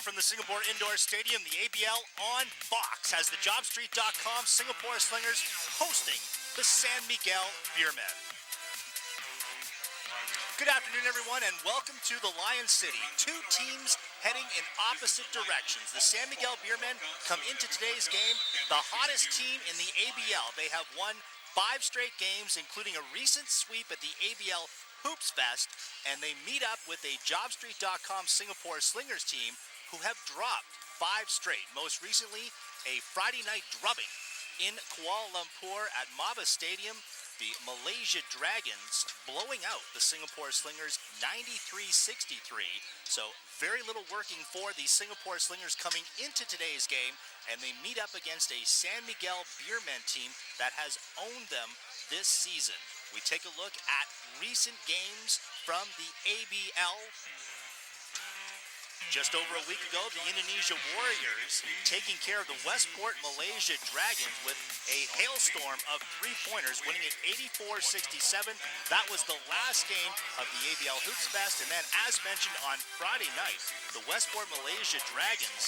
Live from the Singapore Indoor Stadium, the ABL on Fox has the JobStreet.com Singapore Slingers hosting the San Miguel Beermen. Good afternoon, everyone, and welcome to the Lion City. Two teams heading in opposite directions. The San Miguel Beermen come into today's game the hottest team in the ABL. They have won 5 straight games, including a recent sweep at the ABL Hoops Fest, and they meet up with a JobStreet.com Singapore Slingers team who have dropped 5 straight. Most recently, a Friday night drubbing in Kuala Lumpur at Maba Stadium. The Malaysia Dragons blowing out the Singapore Slingers 93-63. So very little working for the Singapore Slingers coming into today's game, and they meet up against a San Miguel Beermen team that has owned them this season. We take a look at recent games from the ABL. Just over a week ago, the Indonesia Warriors taking care of the Westport Malaysia Dragons with a hailstorm of 3-pointers, winning it 84-67. That was the last game of the ABL Hoops Fest. And then, as mentioned on Friday night, the Westport Malaysia Dragons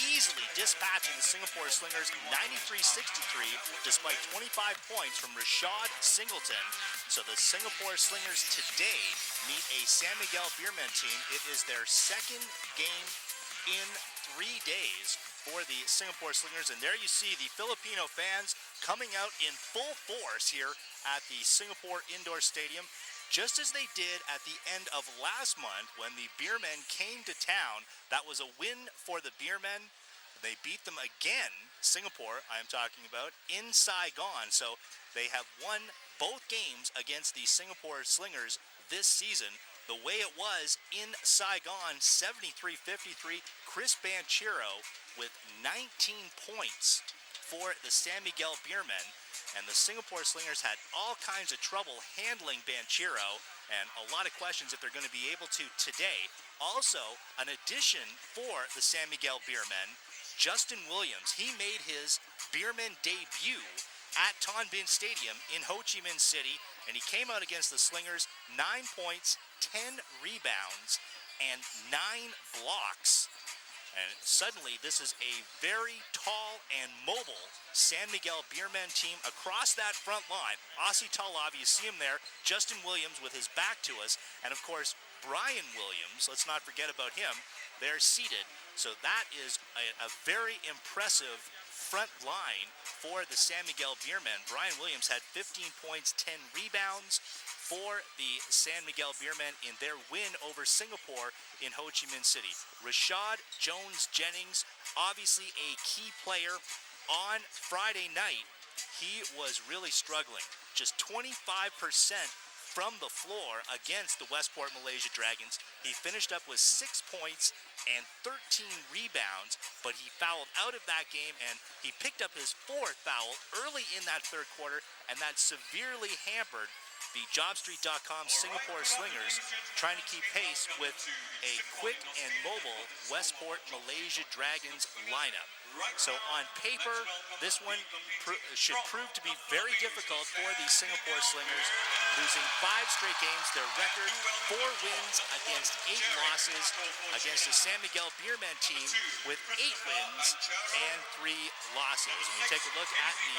easily dispatching the Singapore Slingers 93-63, despite 25 points from Rashad Singleton. So the Singapore Slingers today meet a San Miguel Beermen team. It is their second game in 3 days for the Singapore Slingers, and there you see the Filipino fans coming out in full force here at the Singapore Indoor Stadium, just as they did at the end of last month when the Beermen came to town. That was a win for the Beermen. They beat them again, Singapore I am talking about, in Saigon. So they have won both games against the Singapore Slingers this season the way it was in Saigon, 73-53. Chris Banchero with 19 points for the San Miguel Beermen. And the Singapore Slingers had all kinds of trouble handling Banchero, and a lot of questions if they're going to be able to today. Also, an addition for the San Miguel Beermen, Justin Williams. He made his Beermen debut at Tan Binh Stadium in Ho Chi Minh City, and he came out against the Slingers, 9 points, 10 rebounds, and 9 blocks. And suddenly, this is a very tall and mobile San Miguel Beermen team across that front line. Aussie Talav, you see him there. Justin Williams with his back to us. And of course, Brian Williams, let's not forget about him. They're seated. So that is a very impressive front line for the San Miguel Beermen. Brian Williams had 15 points, 10 rebounds for the San Miguel Beermen in their win over Singapore in Ho Chi Minh City. Rashad Jones-Jennings, obviously a key player. On Friday night, he was really struggling. Just 25% from the floor against the Westport Malaysia Dragons. He finished up with 6 points and 13 rebounds, but he fouled out of that game, and he picked up his 4th foul early in that third quarter, and that severely hampered the JobStreet.com Singapore Slingers, trying to keep pace with a quick and mobile Westport Malaysia Dragons lineup. So on paper, this one should prove to be very difficult for the Singapore Slingers, losing 5 straight games. Their record, 4 wins against 8 losses against the San Miguel Beermen team with 8 wins and 3 losses. When you take a look at the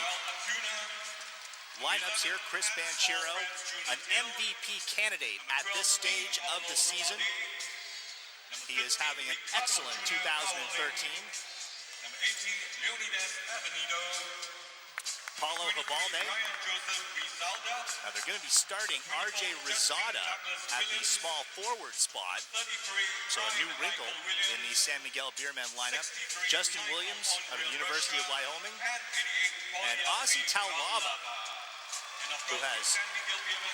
lineups here, Chris Banchero, an MVP candidate at this stage of the season. He is having an excellent 2013. Paulo Habalde. Now they're going to be starting RJ Rizada at the small forward spot. So a new wrinkle in the San Miguel Beermen lineup. Justin Williams out of the University of Wyoming. And Aussie Taulava, who has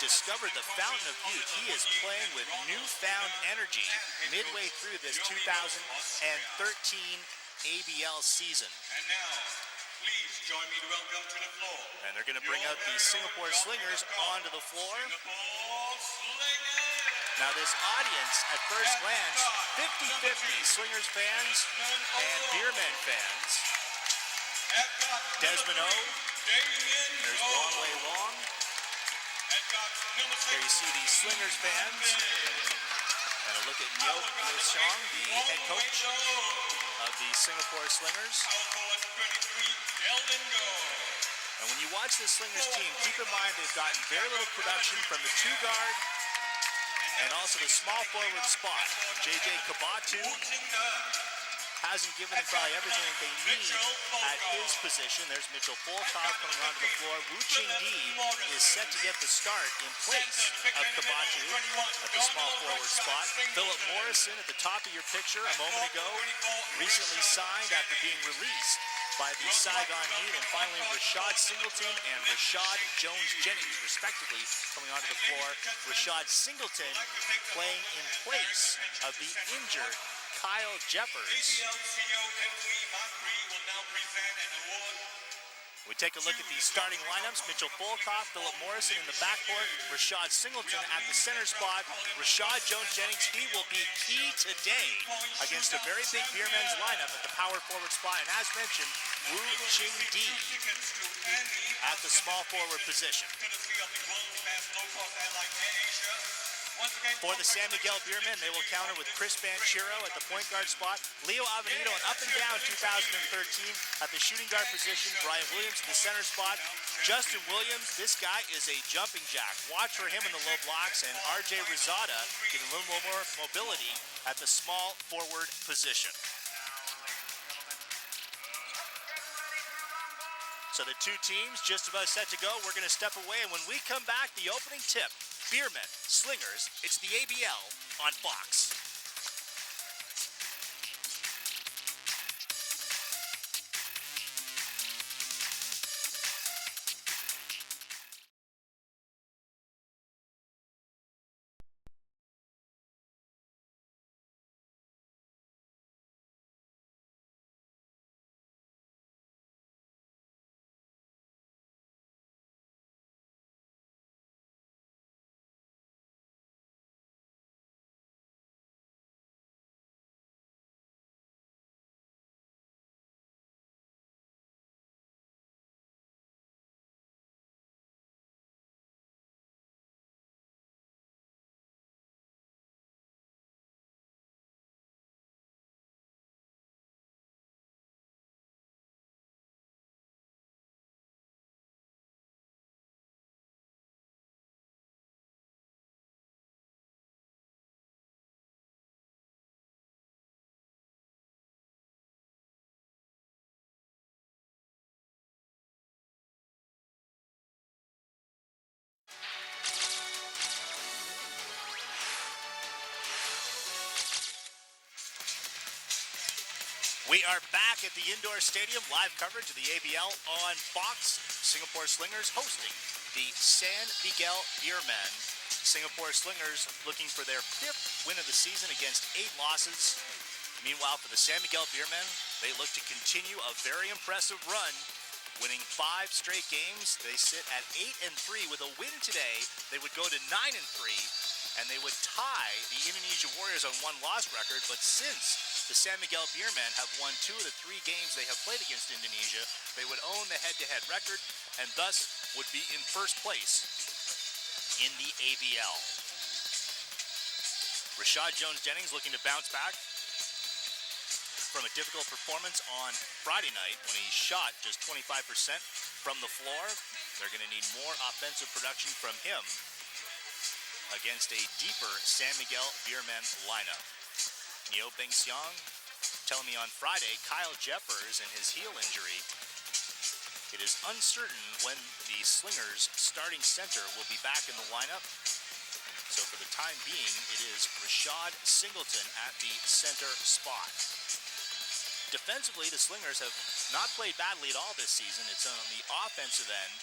discovered the fountain of youth. He is playing with newfound energy midway through this 2013 ABL season. And now, please join me to welcome to the floor. And they're going to bring out the Singapore Slingers onto the floor. Now this audience, at first glance, 50-50 Slingers fans and Beermen fans. Desmond O, there's Long Way Long. There you see the Slingers fans. And a look at Miguel Beermen, the head coach of the Singapore Slingers. And when you watch the Slingers team, keep in mind they've gotten very little production from the 2-guard and also the small forward spot. JJ Kabatu hasn't given them probably everything that they need at his position. There's Mitchell Fulcock coming onto the floor. Wu Ching Di is set to get the start in place of Kabatu at the small forward spot. Philip Morrison at the top of your picture a moment ago, recently signed after being released by the Saigon Heat. And finally, Rashad Singleton and Rashad Jones-Jennings, respectively, coming onto the floor. Rashad Singleton playing in place of the injured Kyle Jeffers. We take a look at the starting lineups. Mitchell Fulcock, Philip Morrison in the backcourt, Rashad Singleton at the center spot. Rashad Jones-Jennings, he will be key today against a very big Beermen's lineup at the power forward spot. And as mentioned, Wu Ching Di at the small forward position. For the San Miguel Beermen, they will counter with Chris Banchero at the point guard spot, Leo Avenito, an up and down 2013 at the shooting guard position, Brian Williams at the center spot, Justin Williams, this guy is a jumping jack. Watch for him in the low blocks, and RJ Rosada getting a little more mobility at the small forward position. So the two teams just about set to go. We're going to step away, and when we come back, the opening tip, Beermen, Slingers, it's the ABL on Fox. We are back at the indoor stadium, live coverage of the ABL on Fox. Singapore Slingers hosting the San Miguel Beermen. Singapore Slingers looking for their 5th win of the season against 8 losses. Meanwhile, for the San Miguel Beermen, they look to continue a very impressive run, winning 5 straight games. They sit at 8-3. With a win today, they would go to 9-3, and they would tie the Indonesia Warriors on 1-loss record. But since the San Miguel Beermen have won 2 of the 3 games they have played against Indonesia, they would own the head-to-head record and thus would be in first place in the ABL. Rashad Jones-Jennings looking to bounce back from a difficult performance on Friday night when he shot just 25% from the floor. They're going to need more offensive production from him against a deeper San Miguel Beermen lineup. Neo Beng-Xiang telling me on Friday, Kyle Jeffers and his heel injury, it is uncertain when the Slingers starting center will be back in the lineup. So for the time being, it is Rashad Singleton at the center spot. Defensively, the Slingers have not played badly at all this season. It's on the offensive end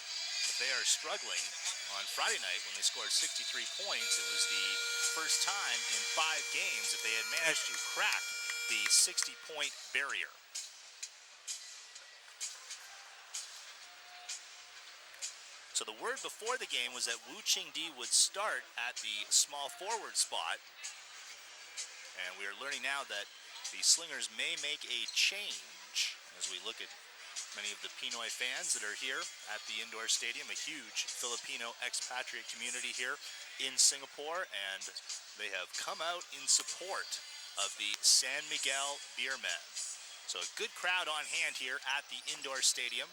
that they are struggling. On Friday night, when they scored 63 points, it was the first time in 5 games that they had managed to crack the 60-point barrier. So the word before the game was that Wu Ching Di would start at the small forward spot. And we are learning now that the Slingers may make a change as we look at many of the Pinoy fans that are here at the indoor stadium, a huge Filipino expatriate community here in Singapore, and they have come out in support of the San Miguel Beermen. So a good crowd on hand here at the indoor stadium.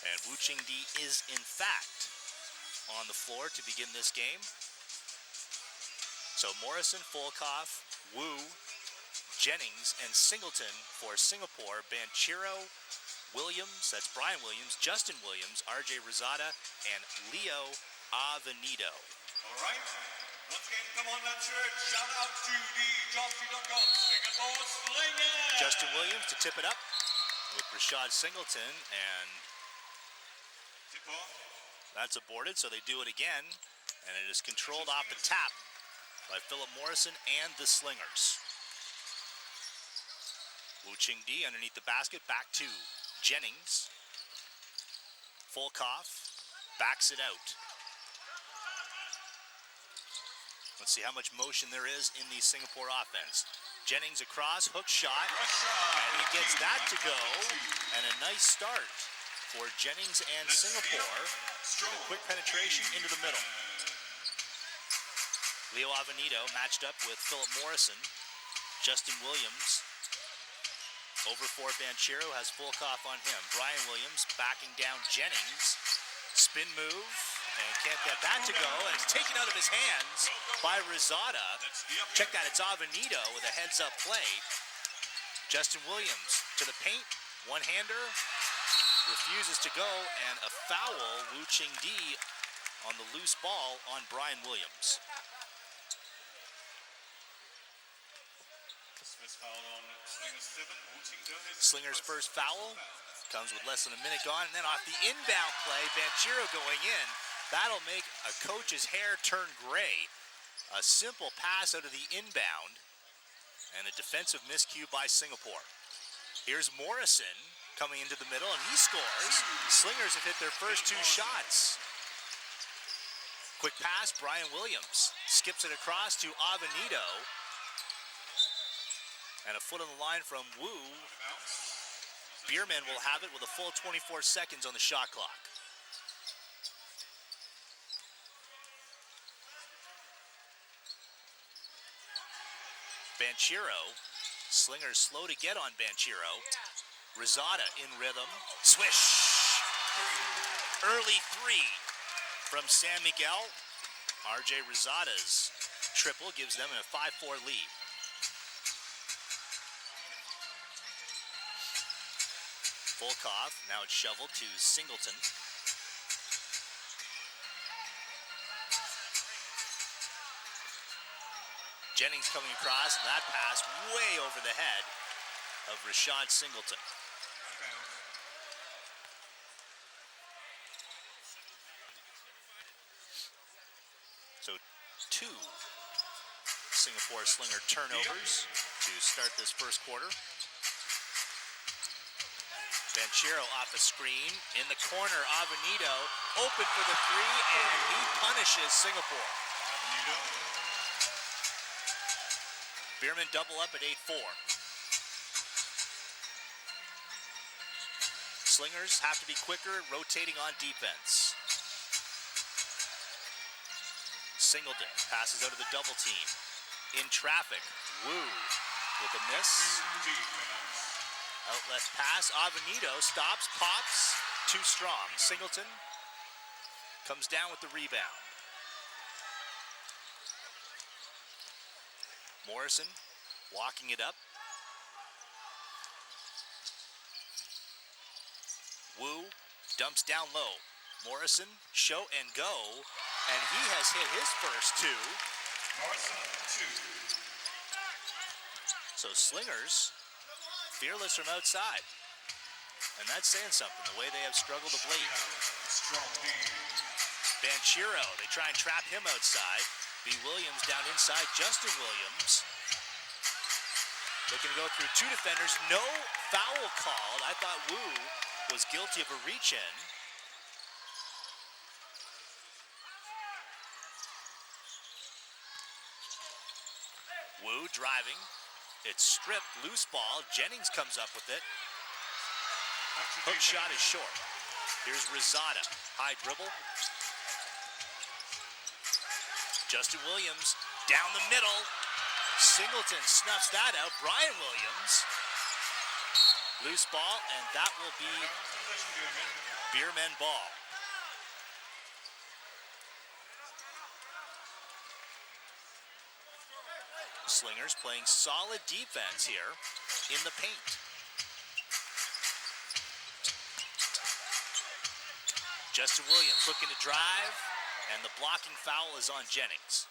And Wu Qingdi is, in fact, on the floor to begin this game. So Morrison, Volkov, Wu, Jennings, and Singleton for Singapore. Banchero, Williams, that's Brian Williams, Justin Williams, RJ Rosada, and Leo Avenido. All right. Once again, come on, let's hear it. Shout out to the Jobstreet.com Singapore Slingers. Justin Williams to tip it up with Rashad Singleton, and Tip off. that's aborted, so they do it again, and it is controlled off the tap by Philip Morrison and the Slingers. Wu Qingdi underneath the basket, back to Jennings. Volkov backs it out. Let's see how much motion there is in the Singapore offense. Jennings across, hook shot, and he gets that to go, and a nice start for Jennings and Singapore with a quick penetration into the middle. Leo Avenido matched up with Philip Morrison. Justin Williams over for Banchero, has Volkov on him. Brian Williams backing down Jennings. Spin move, and can't get that to go, and it's taken out of his hands by Rosada. Check that, it's Avenido with a heads-up play. Justin Williams to the paint, one-hander, refuses to go, and a foul, Wu Qingdi on the loose ball on Brian Williams. Slingers' first foul comes with less than a minute gone, and then off the inbound play, Banchero going in. That'll make a coach's hair turn gray. A simple pass out of the inbound, and a defensive miscue by Singapore. Here's Morrison coming into the middle, and he scores. Slingers have hit their first two shots. Quick pass, Brian Williams skips it across to Avenido. And a foot on the line from Wu. Beermen will have it with a full 24 seconds on the shot clock. Banchero. Slingers slow to get on Banchero. Rosada in rhythm. Swish! Early three from San Miguel. RJ Rosada's triple gives them a 5-4 lead. Volkov, now it's shoveled to Singleton. Jennings coming across, and that pass way over the head of Rashad Singleton. So 2 Singapore Slinger turnovers to start this first quarter. Banchero off the screen, in the corner, Avenido open for the three, and he punishes Singapore. Beermen double up at 8-4. Slingers have to be quicker, rotating on defense. Singleton passes out of the double team. In traffic, Wu with a miss. Outlet pass, Avenido stops, pops, too strong. Singleton comes down with the rebound. Morrison walking it up. Wu dumps down low. Morrison, show and go, and he has hit his first two. Morrison, 2. So Slingers fearless from outside. And that's saying something, the way they have struggled of late. Strong D. Banchero, they try and trap him outside. B. Williams down inside, Justin Williams. Looking to go through 2 defenders, no foul called. I thought Wu was guilty of a reach-in. Wu driving. It's stripped, loose ball. Jennings comes up with it. Hook shot is short. Here's Rosada, high dribble. Justin Williams down the middle. Singleton snuffs that out. Brian Williams. Loose ball, and that will be Beermen ball. Slingers playing solid defense here in the paint. Justin Williams looking to drive, and the blocking foul is on Jennings.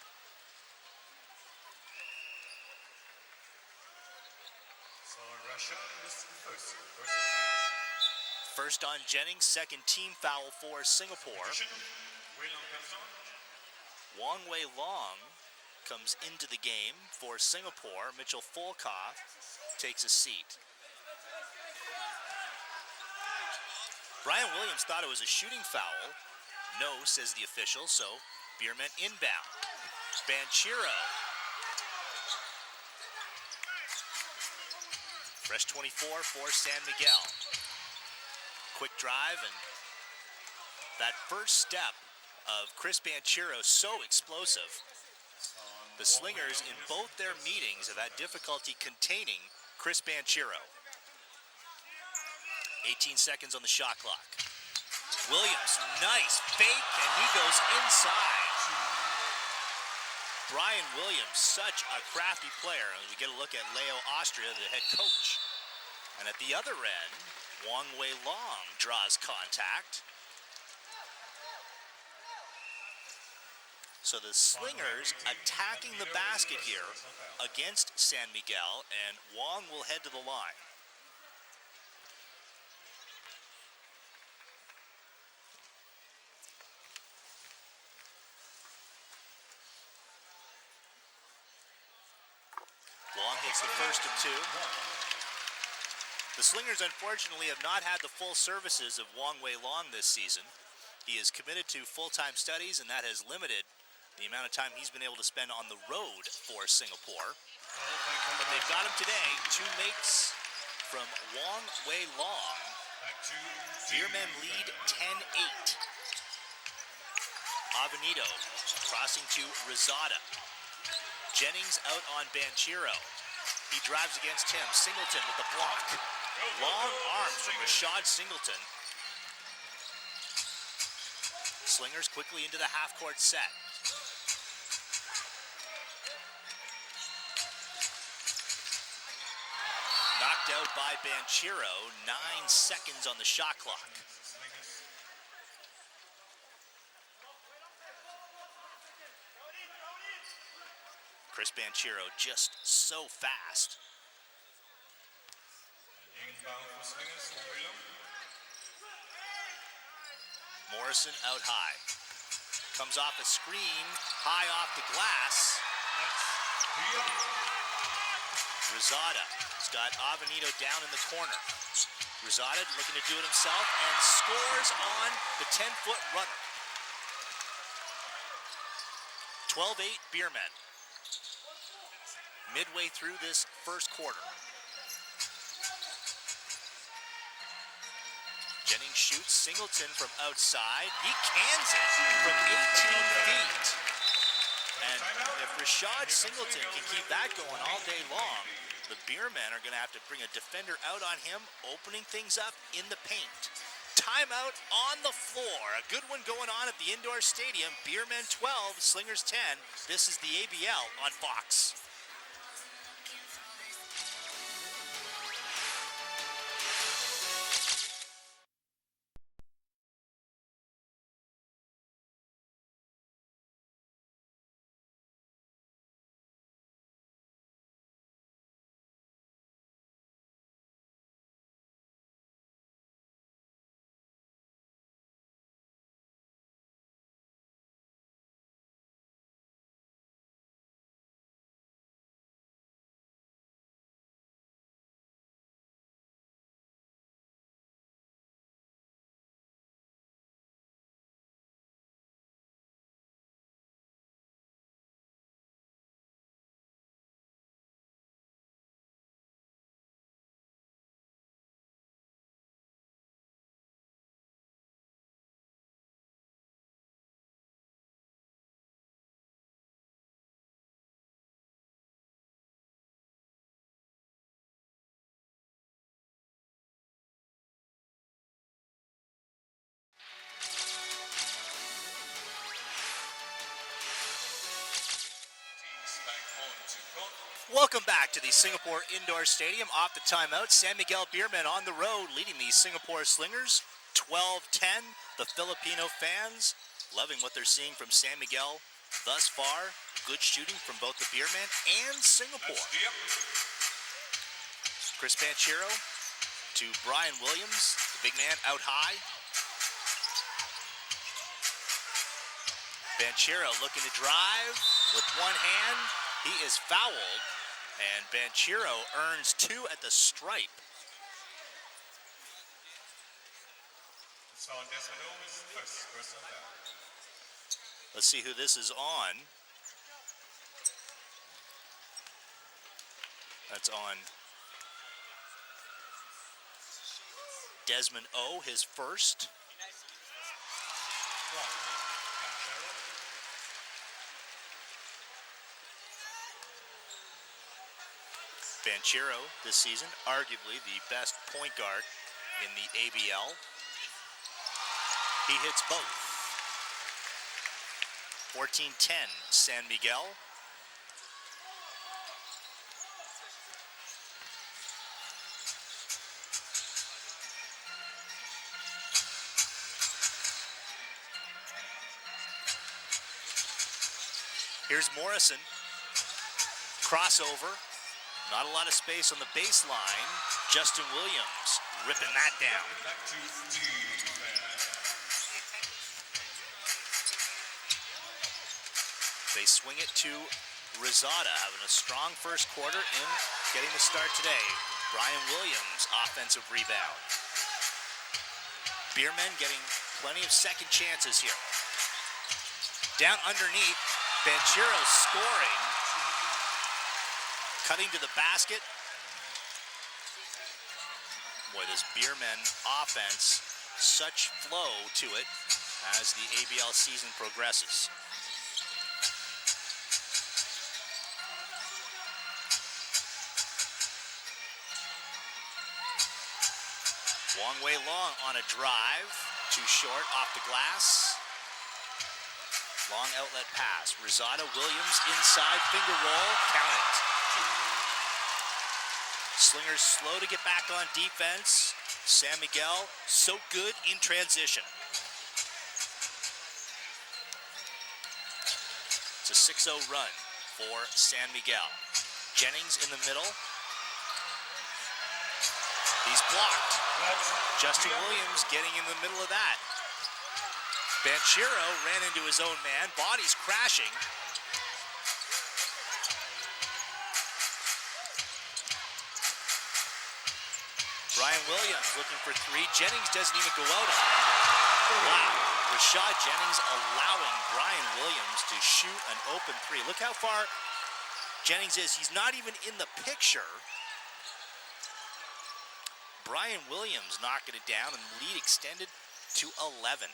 So Russia is first. First on Jennings, second team foul for Singapore. Wong Wei Long comes into the game for Singapore. Mitchell Folkoff takes a seat. Brian Williams thought it was a shooting foul. No, says the official, so Beermen inbound. Banchero. Fresh 24 for San Miguel. Quick drive, and that first step of Chris Banchero so explosive. The Slingers in both their meetings have had difficulty containing Chris Banchero. 18 seconds on the shot clock. Williams, nice fake, and he goes inside. Brian Williams, such a crafty player. As we get a look at Leo Austria, the head coach. And at the other end, Wong Wei Long draws contact. So the Slingers attacking the basket here against San Miguel, and Wong will head to the line. Long hits the first of two. The Slingers, unfortunately, have not had the full services of Wong Wei Long this season. He is committed to full-time studies, and that has limited the amount of time he's been able to spend on the road for Singapore. But they've got him today. Two makes from Wong Wei Long. Beermen lead 10-8. Avenito crossing to Rosada. Jennings out on Banchero. He drives against him. Singleton with the block. Long arms from Rashad Singleton. Slingers quickly into the half-court set. Knocked out by Banchero. 9 seconds on the shot clock. Chris Banchero just so fast. Morrison out high. Comes off a screen, high off the glass. Rosada has got Avenito down in the corner. Rosada looking to do it himself and scores on the 10-foot runner. 12-8 Beermen. Midway through this first quarter. Jennings shoots. Singleton from outside. He cans it from 18 feet. And if Rashad Singleton can keep that going all day long, the Beermen are going to have to bring a defender out on him, opening things up in the paint. Timeout on the floor. A good one going on at the indoor stadium. Beermen 12, Slingers 10. This is the ABL on Fox. Welcome back to the Singapore Indoor Stadium. Off the timeout, San Miguel Beermen on the road leading the Singapore Slingers 12-10. The Filipino fans loving what they're seeing from San Miguel thus far. Good shooting from both the Beermen and Singapore. Chris Banchero to Brian Williams, the big man out high. Banchero looking to drive with one hand. He is fouled, and Banchero earns 2 at the stripe. Let's see who this is on. That's on Desmond O, his first. Banchero this season, arguably the best point guard in the ABL. He hits both. 14-10, San Miguel. Here's Morrison. Crossover. Not a lot of space on the baseline. Justin Williams ripping that down. They swing it to Rosada, having a strong first quarter in getting the start today. Brian Williams, offensive rebound. Beermen getting plenty of second chances here. Down underneath, Banchero scoring. Cutting to the basket. Boy, this Beermen offense, such flow to it as the ABL season progresses. Wong Wei Long on a drive, too short off the glass. Long outlet pass. Rosada, Williams inside, finger roll, count it. Slingers slow to get back on defense. San Miguel so good in transition. It's a 6-0 run for San Miguel. Jennings in the middle. He's blocked. Justin Williams getting in the middle of that. Banchero ran into his own man. Body's crashing. Brian Williams looking for 3. Jennings doesn't even go out on him. Wow. Rashad Jennings allowing Brian Williams to shoot an open 3. Look how far Jennings is. He's not even in the picture. Brian Williams knocking it down, and lead extended to 11.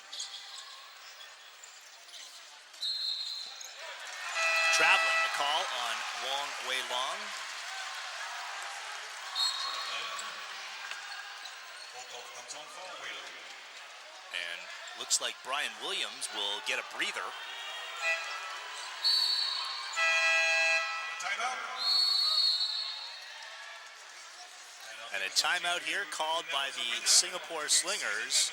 Traveling, the call on Wong Wei Long. And looks like Brian Williams will get a breather. And a timeout here called by the Singapore Slingers.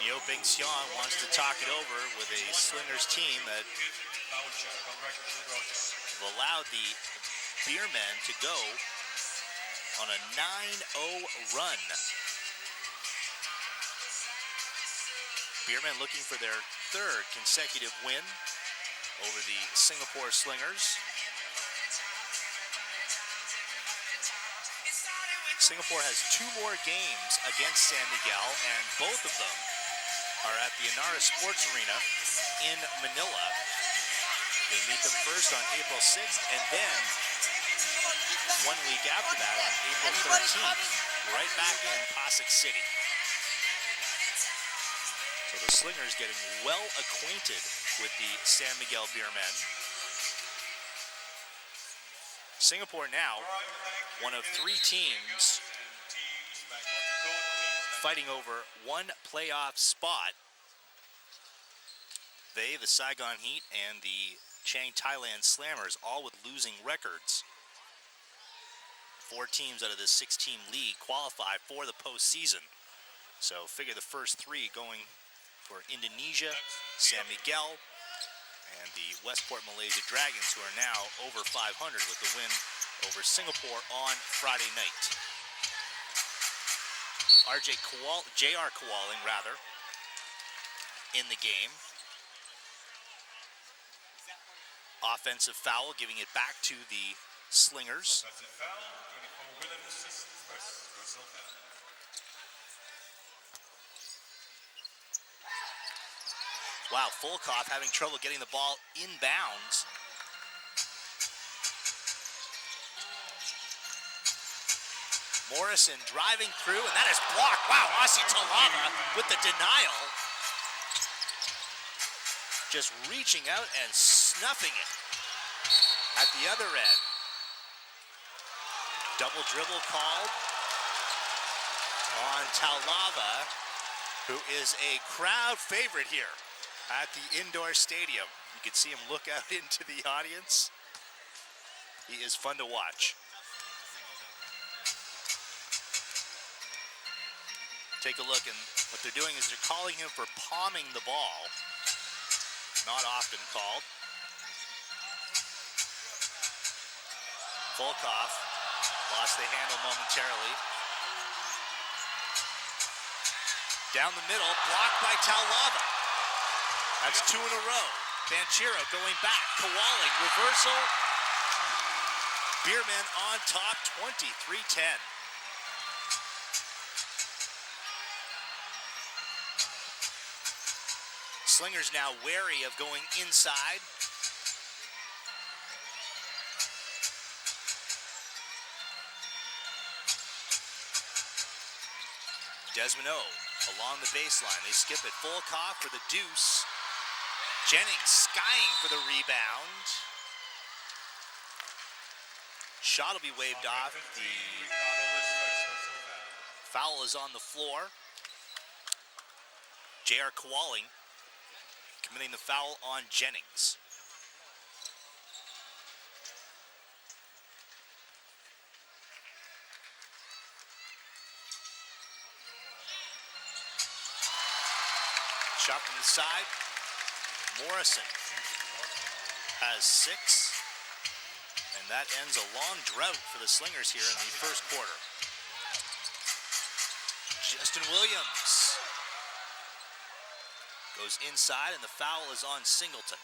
Neo Bing Xian wants to talk it over with a Slingers team that have allowed the Beermen to go on a 9-0 run. Beermen looking for their 3rd consecutive win over the Singapore Slingers. Singapore has 2 more games against San Miguel, and both of them are at the Inara Sports Arena in Manila. They meet them first on April 6th, and then 1 week after that on April 13th, right back in Pasig City. So the Slingers getting well acquainted with the San Miguel Beermen. Singapore now one of 3 teams fighting over 1 playoff spot. They, the Saigon Heat, and the Chang Thailand Slammers, all with losing records. 4 teams out of this 6-team league qualify for the postseason. So figure the first 3 going for Indonesia, San Miguel, and the Westport Malaysia Dragons, who are now over 500 with the win over Singapore on Friday night. J.R. Kowalling, in the game. Offensive foul, giving it back to the Slingers. Offensive foul, 24 Williams, first personal foul. Wow, Fulkoff having trouble getting the ball inbounds. Morrison driving through, and that is blocked. Wow, Aussie Talava with the denial. Just reaching out and snuffing it at the other end. Double dribble called on Talava, who is a crowd favorite here at the indoor stadium. You can see him look out into the audience. He is fun to watch. Take a look, and what they're doing is they're calling him for palming the ball. Not often called. Fulkoff lost the handle momentarily. Down the middle, blocked by Talava. That's 2 in a row. Banchero going back. Kowalling, reversal. Beermen on top, 23-10. Slingers now wary of going inside. Desmond O along the baseline. They skip it. Fulkoff for the deuce. Jennings skying for the rebound. Shot will be waved off. The foul is on the floor. J.R. Kowalling committing the foul on Jennings. Shot from the side. Morrison has 6. And that ends a long drought for the Slingers here in the first quarter. Justin Williams goes inside, and the foul is on Singleton.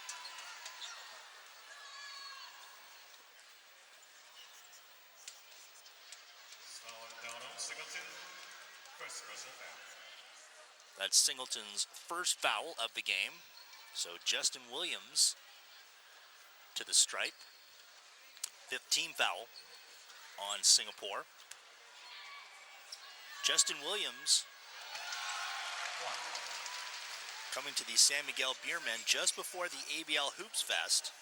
That's Singleton's first foul of the game. So Justin Williams to the stripe. 5th team foul on Singapore. Justin Williams coming to the San Miguel Beermen just before the ABL Hoops Fest.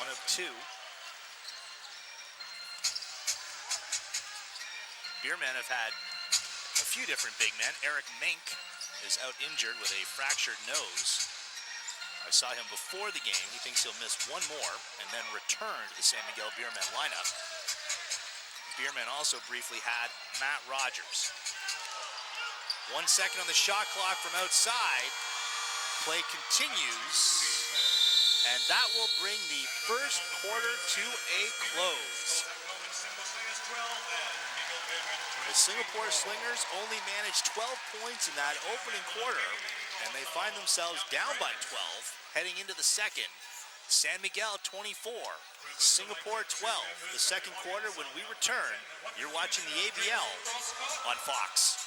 One of 2. Beermen have had a few different big men. Eric Mink is out injured with a fractured nose. I saw him before the game. He thinks he'll miss 1 more and then return to the San Miguel Beermen lineup. Beermen also briefly had Matt Rogers. 1 second on the shot clock from outside. Play continues. And that will bring the first quarter to a close. The Singapore Slingers only managed 12 points in that opening quarter, and they find themselves down by 12 heading into the second. San Miguel 24, Singapore 12. The second quarter, when we return, you're watching the ABL on Fox.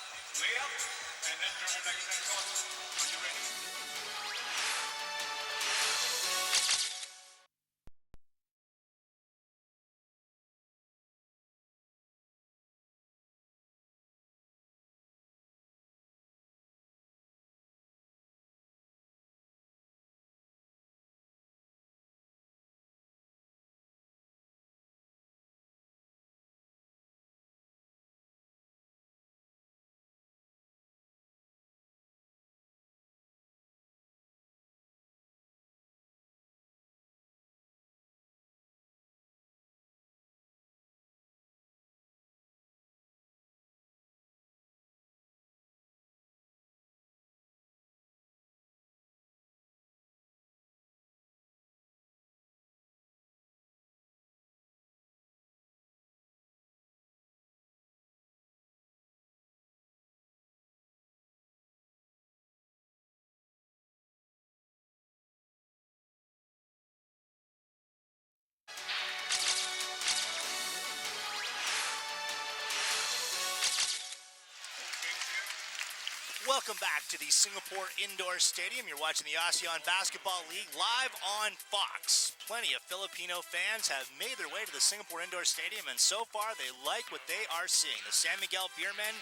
Welcome back to the Singapore Indoor Stadium. You're watching the ASEAN Basketball League live on Fox. Plenty of Filipino fans have made their way to the Singapore Indoor Stadium, and so far they like what they are seeing. The San Miguel Beermen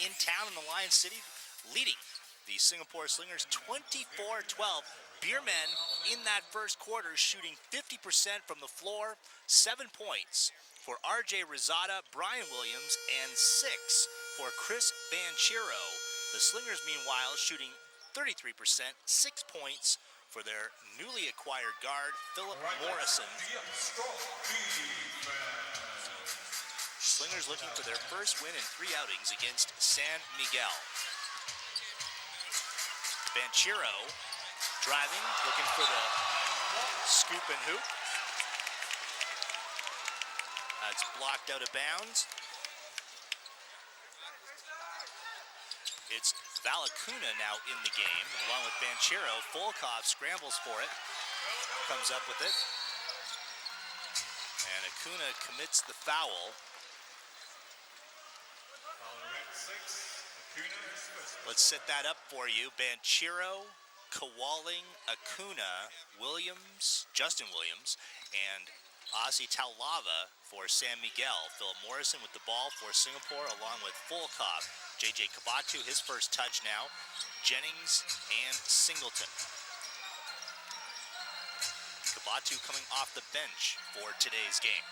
in town in the Lion City, leading the Singapore Slingers 24-12. Beermen in that first quarter shooting 50% from the floor, 7 points for RJ Rizada, Brian Williams, and 6 for Chris Banchero. The Slingers, meanwhile, shooting 33%, 6 points for their newly acquired guard, Philip Morrison. Slingers looking for their first win in 3 outings against San Miguel. Banchero driving, looking for the scoop and hoop. That's blocked out of bounds. It's Valacuna now in the game, along with Banchero. Volkov scrambles for it, comes up with it. And Acuna commits the foul. Let's set that up for you. Banchero, Kawaling, Acuna, Williams, Justin Williams, and Asi Taulava for San Miguel. Philip Morrison with the ball for Singapore, along with Volkov. JJ Kabatu, his first touch now. Jennings and Singleton. Kabatu coming off the bench for today's game.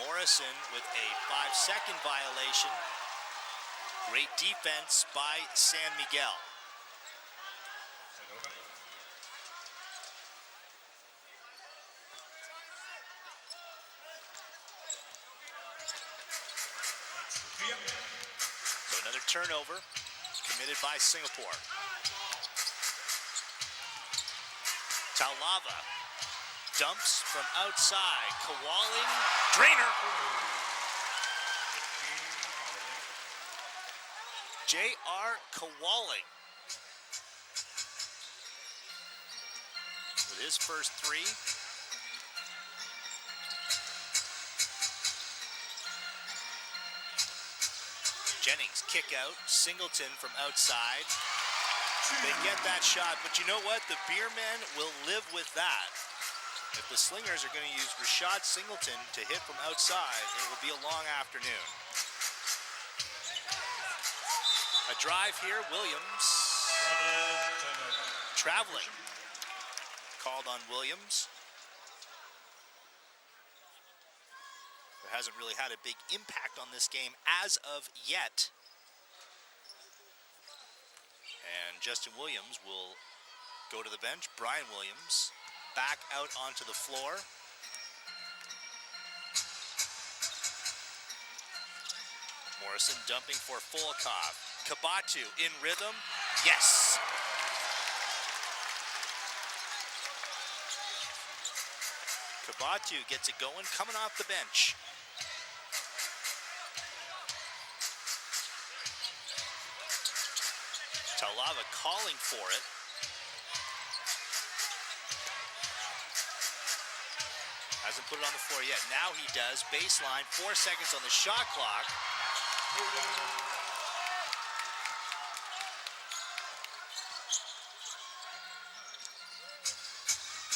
Morrison with a 5-second violation. Great defense by San Miguel. So another turnover committed by Singapore. Taulava dumps from outside. Kawaling, drainer. J.R. Kawaling with his first 3. Jennings kick out, Singleton from outside. They get that shot, but you know what? The Beermen will live with that. If the Slingers are going to use Rashad Singleton to hit from outside, it will be a long afternoon. A drive here, Williams. Traveling. Called on Williams. Hasn't really had a big impact on this game as of yet. And Justin Williams will go to the bench. Brian Williams back out onto the floor. Morrison dumping for Volkov. Kabatu in rhythm. Yes! Kabatu gets it going, coming off the bench. Taulava calling for it. Hasn't put it on the floor yet. Now he does. Baseline, 4 seconds on the shot clock.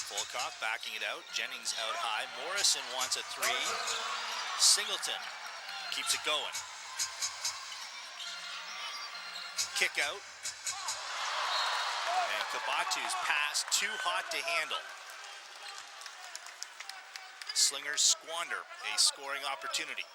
Volkov backing it out. Jennings out high. Morrison wants a 3. Singleton keeps it going. Kick out. And Kabatu's pass too hot to handle. Slingers squander a scoring opportunity.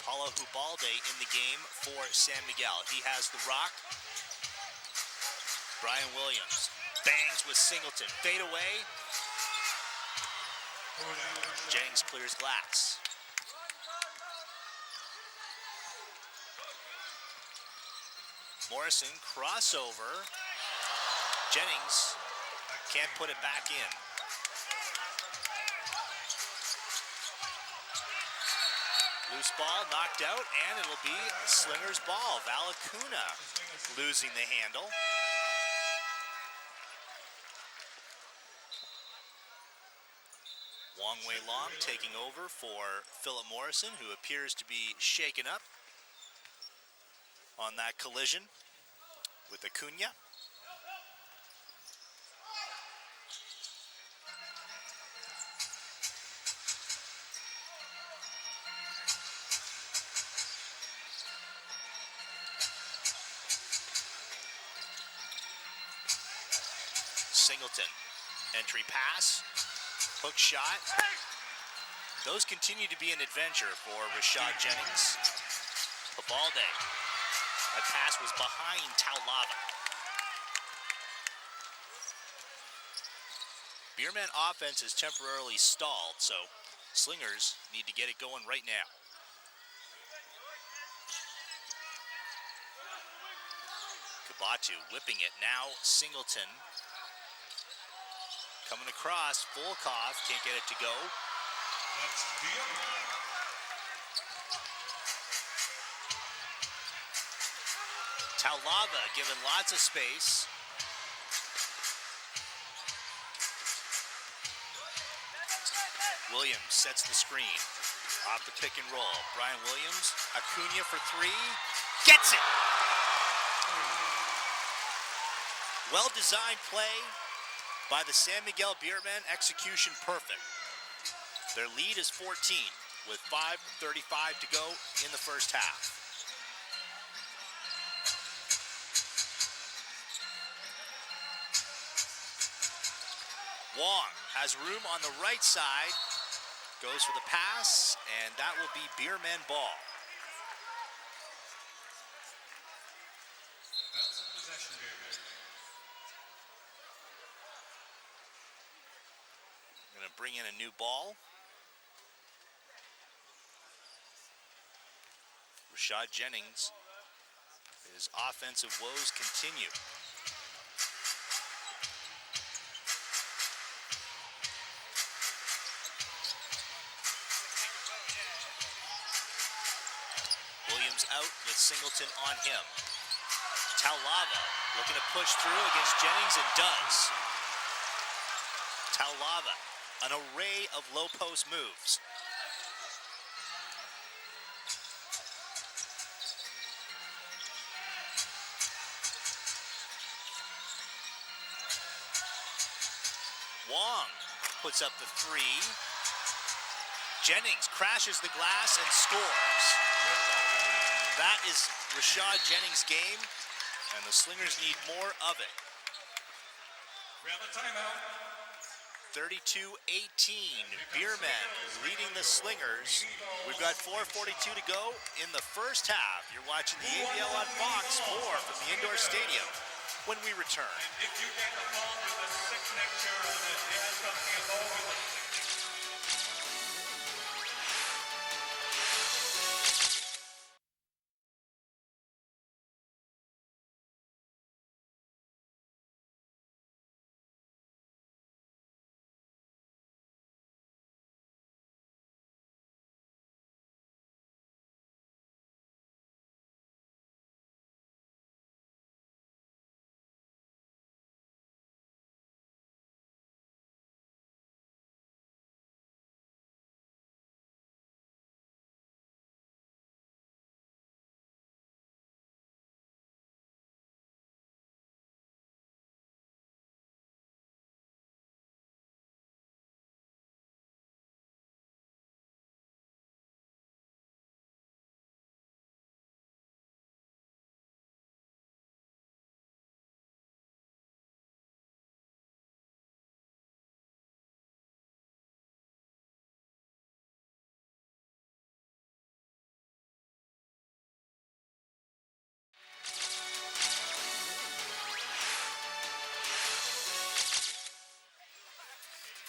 Paulo Hubalde in the game for San Miguel. He has the rock. Brian Williams bangs with Singleton. Fade away. Jennings clears glass. Morrison crossover. Jennings can't put it back in. Loose ball knocked out, and it'll be Slingers' ball. Valacuna losing the handle. Wong Wei Long taking over for Philip Morrison, who appears to be shaken up on that collision with Acuna. Singleton, entry pass, hook shot. Those continue to be an adventure for Rashad Jennings. Pabalde, that pass was behind Taulava. Beermen offense is temporarily stalled, so Slingers need to get it going right now. Kabatu whipping it now. Singleton coming across. Volkov can't get it to go. Taulava given lots of space. Williams sets the screen. Off the pick and roll. Brian Williams, Acuna for three. Gets it! Well-designed play by the San Miguel Beermen. Execution perfect. Their lead is 14 with 5:35 to go in the first half. Wong has room on the right side. Goes for the pass, and that will be Beermen ball. Going to bring in a new ball. Rashad Jennings, his offensive woes continue. Williams out with Singleton on him. Taulava looking to push through against Jennings and does. Taulava, an array of low post moves. Wong puts up the three. Jennings crashes the glass and scores. That is Rashad Jennings' game, and the Slingers need more of it. We have a timeout. 32-18, Beermen leading the Slingers. We've got 4:42 to go in the first half. You're watching the ABL on Fox, more from the indoor stadium when we return. And if you get the ball with a signature on it, it has got to be a ball with a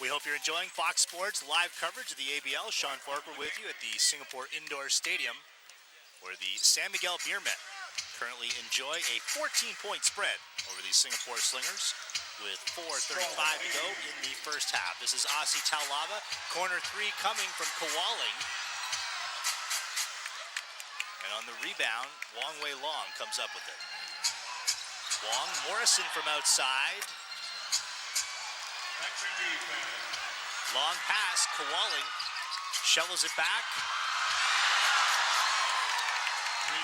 We hope you're enjoying Fox Sports live coverage of the ABL. Sean Farquhar with you at the Singapore Indoor Stadium, where the San Miguel Beermen currently enjoy a 14-point spread over the Singapore Slingers with 4:35 to go in the first half. This is Aussie Taulava, corner three coming from Kawaling. And on the rebound, Wong Wei Long comes up with it. Wong, Morrison from outside. Long pass, Kowalik shovels it back.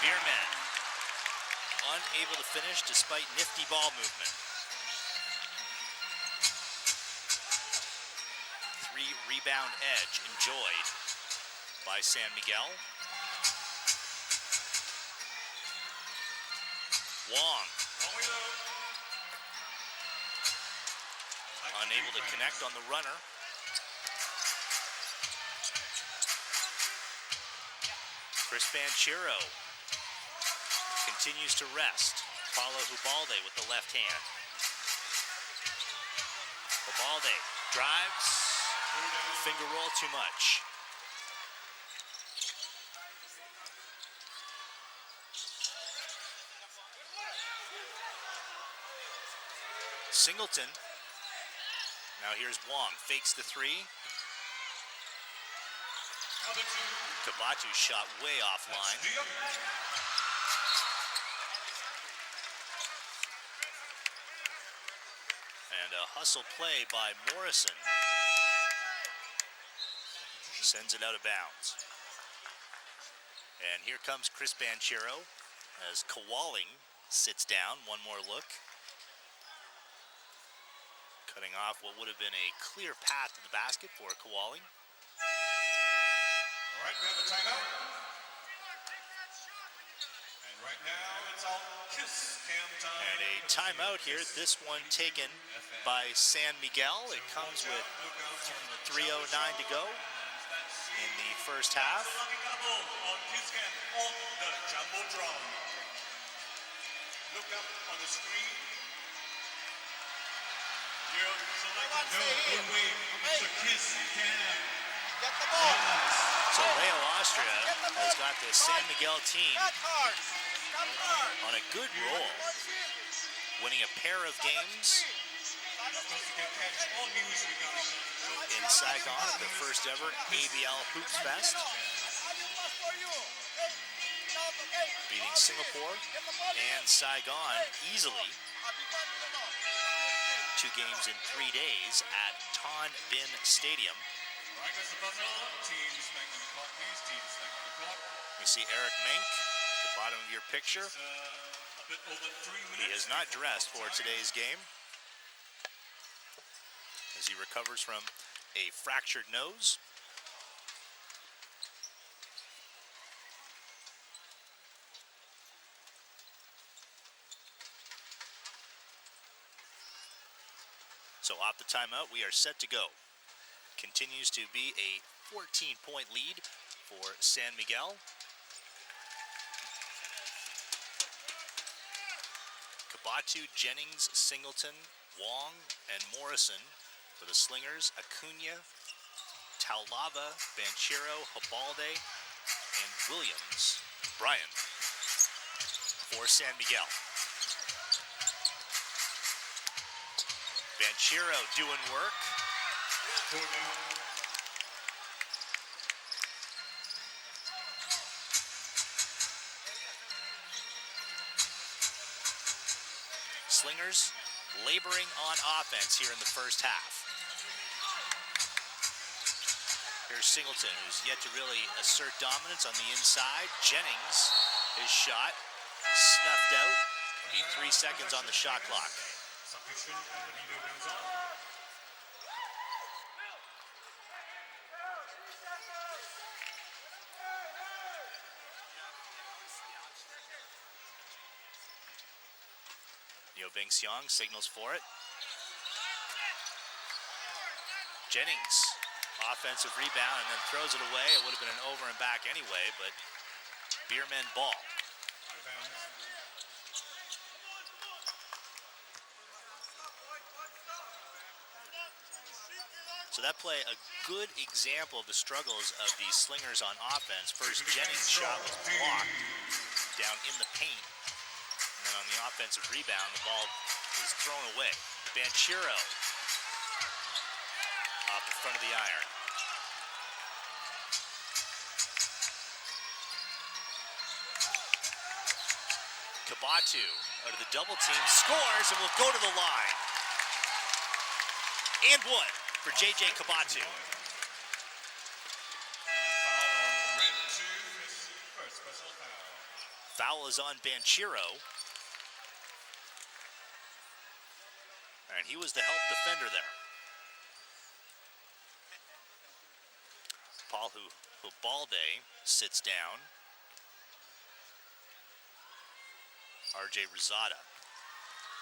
Beermen unable to finish despite nifty ball movement. 3-rebound edge enjoyed by San Miguel. Wong unable to connect on the runner. Chris Banchero continues to rest. Paulo Hubalde with the left hand. Hubalde drives, finger roll too much. Singleton. Now here's Wong, fakes the three. Kabatu's shot way offline. And a hustle play by Morrison. Sends it out of bounds. And here comes Chris Banchero as Kowalik sits down. One more look. Cutting off what would have been a clear path to the basket for Kowalik. All right, we have a timeout. And right now it's all kiss cam time. And a timeout here. This one taken by San Miguel. It comes with 3:09 to go in the first half. On kiss cam on the Jumbotron. Look up on the screen. You're selecting no way. It's a kiss cam. Get the ball. So Leo Austria has got the San Miguel team on a good roll, winning a pair of games in Saigon at the first ever ABL Hoops Fest, beating Singapore and Saigon easily. 2 games in 3 days at Tan Bin Stadium. You see Eric Mink, at the bottom of your picture. He has not dressed for today's game as he recovers from a fractured nose. So off the timeout, we are set to go. Continues to be a 14-point lead for San Miguel. Kabatu, Jennings, Singleton, Wong, and Morrison for the Slingers. Acuna, Taulava, Banchero, Hubalde, and Williams, Brian, for San Miguel. Banchero doing work. Slingers laboring on offense here in the first half. Here's Singleton, who's yet to really assert dominance on the inside. Jennings, his shot snuffed out. Be 3 seconds on the shot clock. Bing Xiong signals for it. Jennings, offensive rebound and then throws it away. It would have been an over and back anyway, but Beermen ball. So that play, a good example of the struggles of the Slingers on offense. First, Jennings' shot was blocked down in the paint. And then on the offensive rebound, the ball is thrown away. Banchero off the front of the iron. Kabatu out of the double team, scores and will go to the line. And one. for J.J. Kabatu. Foul, red 2, his first personal foul. Foul is on Banchero. And he was the help defender there. Paul Hubalde sits down. RJ Rosada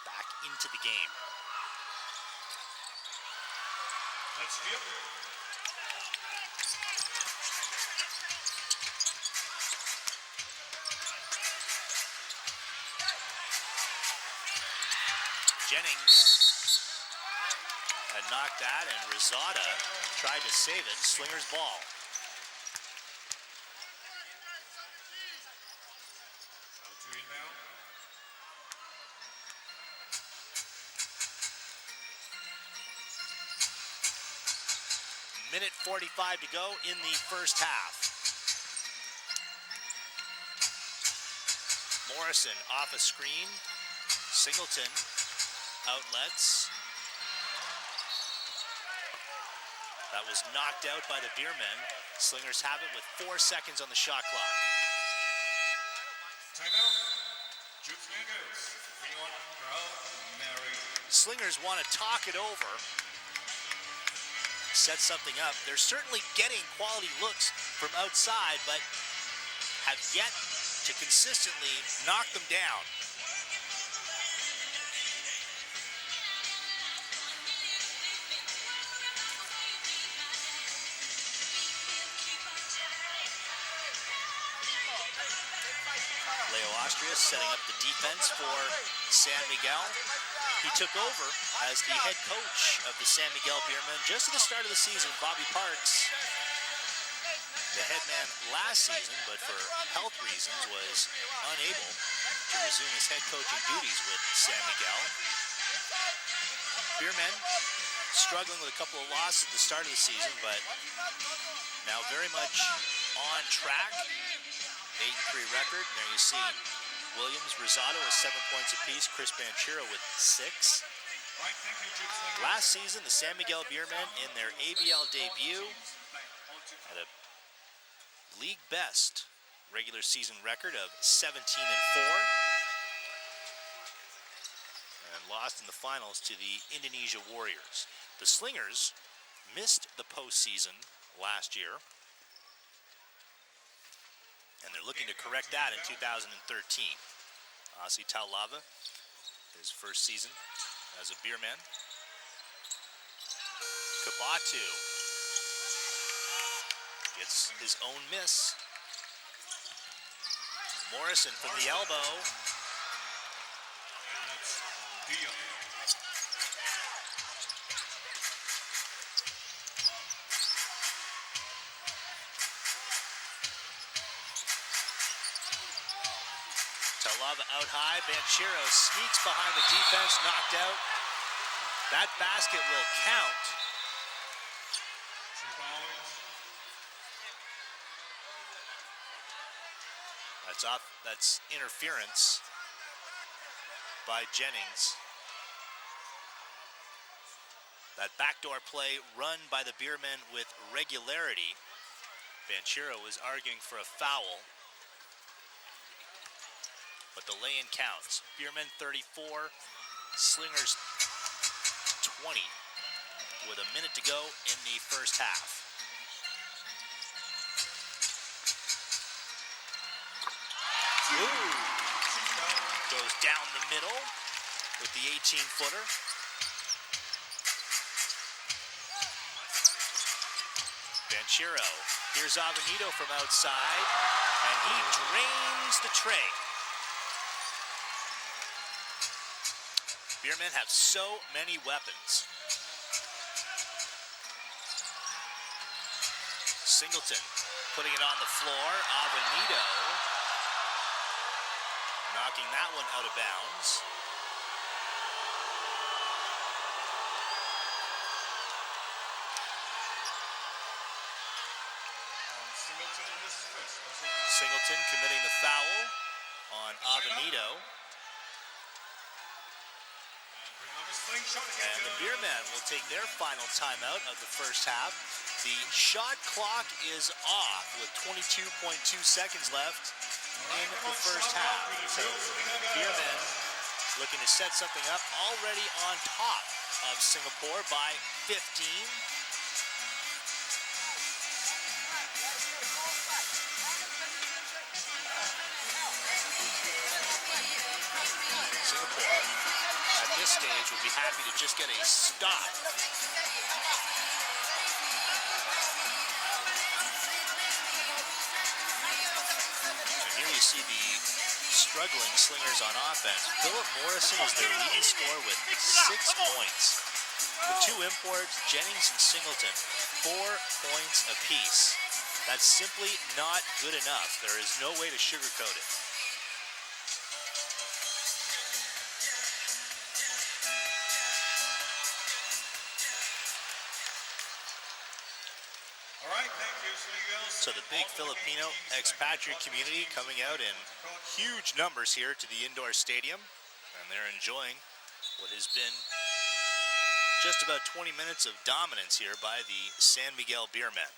back into the game. Let's steal. Jennings had knocked that, and Rosada tried to save it. Slingers ball. Minute 45 to go in the first half. Morrison off a screen. Singleton outlets. That was knocked out by the Beermen. Slingers have it with 4 seconds on the shot clock. Timeout. Juke Slingers. We want Proud Mary. Slingers want to talk it over. Set something up. They're certainly getting quality looks from outside, but have yet to consistently knock them down. Leo Austrias setting up the defense for San Miguel. He took over as the head coach of the San Miguel Beermen just at the start of the season. Bobby Parks, the head man last season, but for health reasons was unable to resume his head coaching duties with San Miguel. Beermen struggling with a couple of losses at the start of the season, but now very much on track. 8-3 record. There you see Williams, Rosado with 7 points apiece. Chris Banchero with 6. Last season, the San Miguel Beermen in their ABL debut had a league best regular season record of 17-4, and lost in the finals to the Indonesia Warriors. The Slingers missed the postseason last year, and they're looking to correct that in 2013. Asi Taulava, his first season as a Beerman. Kabatu gets his own miss. Morrison from the elbow. Taulava out high. Banchero sneaks behind the defense, knocked out. That basket will count. That's off. That's interference by Jennings. That backdoor play run by the Beermen with regularity. Banchero was arguing for a foul, but the lay-in counts. Beermen 34, Slingers 20, with a minute to go in the first half. Ooh. Goes down the middle with the 18-footer. Banchero. Here's Avenito from outside, and he drains the tray. Beermen have so many weapons. Singleton putting it on the floor. Avenito knocking that one out of bounds. Singleton committing the foul on Avenito. And the Beermen will take their final timeout of the first half. The shot clock is off with 22.2 seconds left in the first half. So Beermen looking to set something up, already on top of Singapore by 15. Singapore at this stage would be happy to just get a stop. And here you see the struggling Slingers on offense. Philip Morrison is their leading scorer with 6 points. The two imports, Jennings and Singleton, 4 points apiece. That's simply not good enough. There is no way to sugarcoat it. All right, thank you, Slingers. So the big Filipino expatriate community coming out in huge numbers here to the indoor stadium, and they're enjoying what has been just about 20 minutes of dominance here by the San Miguel Beermen.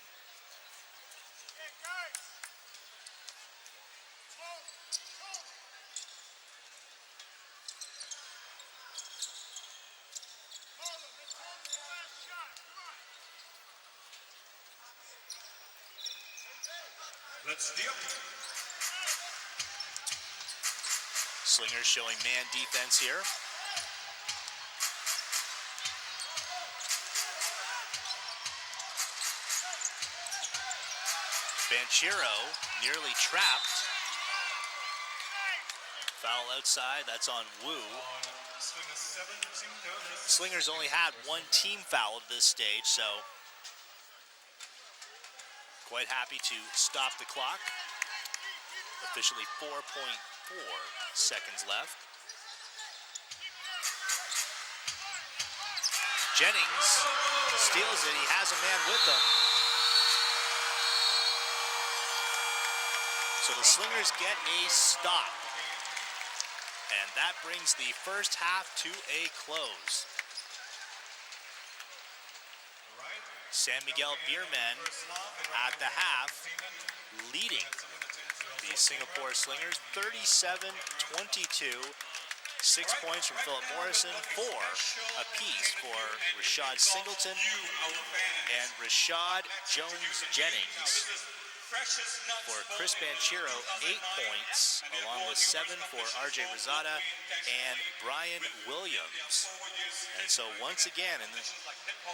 Let's deal. Slingers showing man defense here. Banchero nearly trapped. Foul outside, that's on Wu. Slingers only had one team foul at this stage, so quite happy to stop the clock. Officially 4.4 seconds left. Jennings steals it, he has a man with him. So the Slingers get a stop. And that brings the first half to a close. San Miguel Beermen at the half leading the Singapore Slingers 37-22. 6 points from Philip Morrison, 4 apiece for Rashad Singleton and Rashad Jones-Jennings. For Chris Banchero, 8 points, along with 7 for RJ Rosada and Brian Williams. And so once again,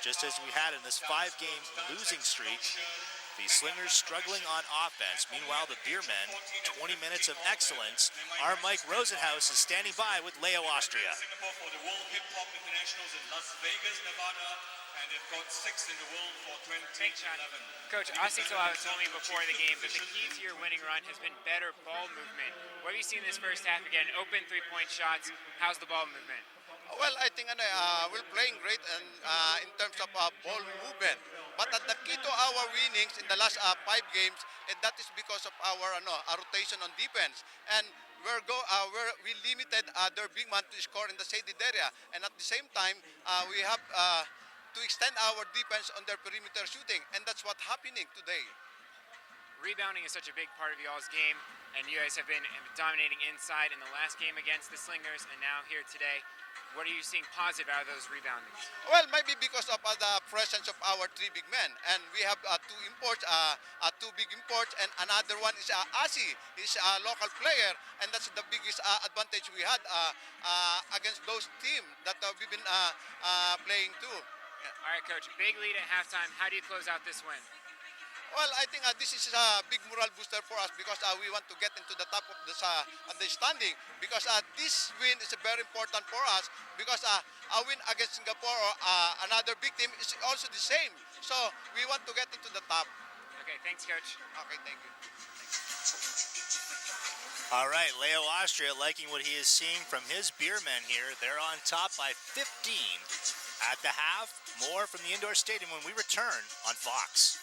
just as we had in this 5-game losing streak, the Slingers struggling on offense. Meanwhile, the Beermen, 20 minutes of excellence. Our Mike Rosenhaus is standing by with Leo Austria. For the World Hip Hop Internationals in Las Vegas, Nevada, and they've got 6th in the world for 2011. Coach, Asito told me before the game that the key to your winning run has been better ball movement. What have you seen this first half again? Open 3-point shots. How's the ball movement? Well, I think we're playing great in terms of ball movement. But the key to our winnings in the last 5 games, and that is because of our rotation on defense. And we limited their big man to score in the shaded area. And at the same time, we have to extend our defense on their perimeter shooting. And that's what's happening today. Rebounding is such a big part of y'all's game, and you guys have been dominating inside in the last game against the Slingers, and now here today. What are you seeing positive out of those reboundings? Well, maybe because of the presence of our 3 big men. And we have 2 imports, 2 big imports, and another one is Asi. He's a local player, and that's the biggest advantage we had against those teams that we've been playing too. Yeah. All right, Coach, big lead at halftime. How do you close out this win? Well, I think this is a big moral booster for us because we want to get into the top of the standing because this win is very important for us because a win against Singapore or another big team is also the same. So we want to get into the top. Okay, thanks, Coach. Okay, thank you. All right, Leo Austria liking what he is seeing from his Beermen here. They're on top by 15 at the half. More from the indoor stadium when we return on Fox.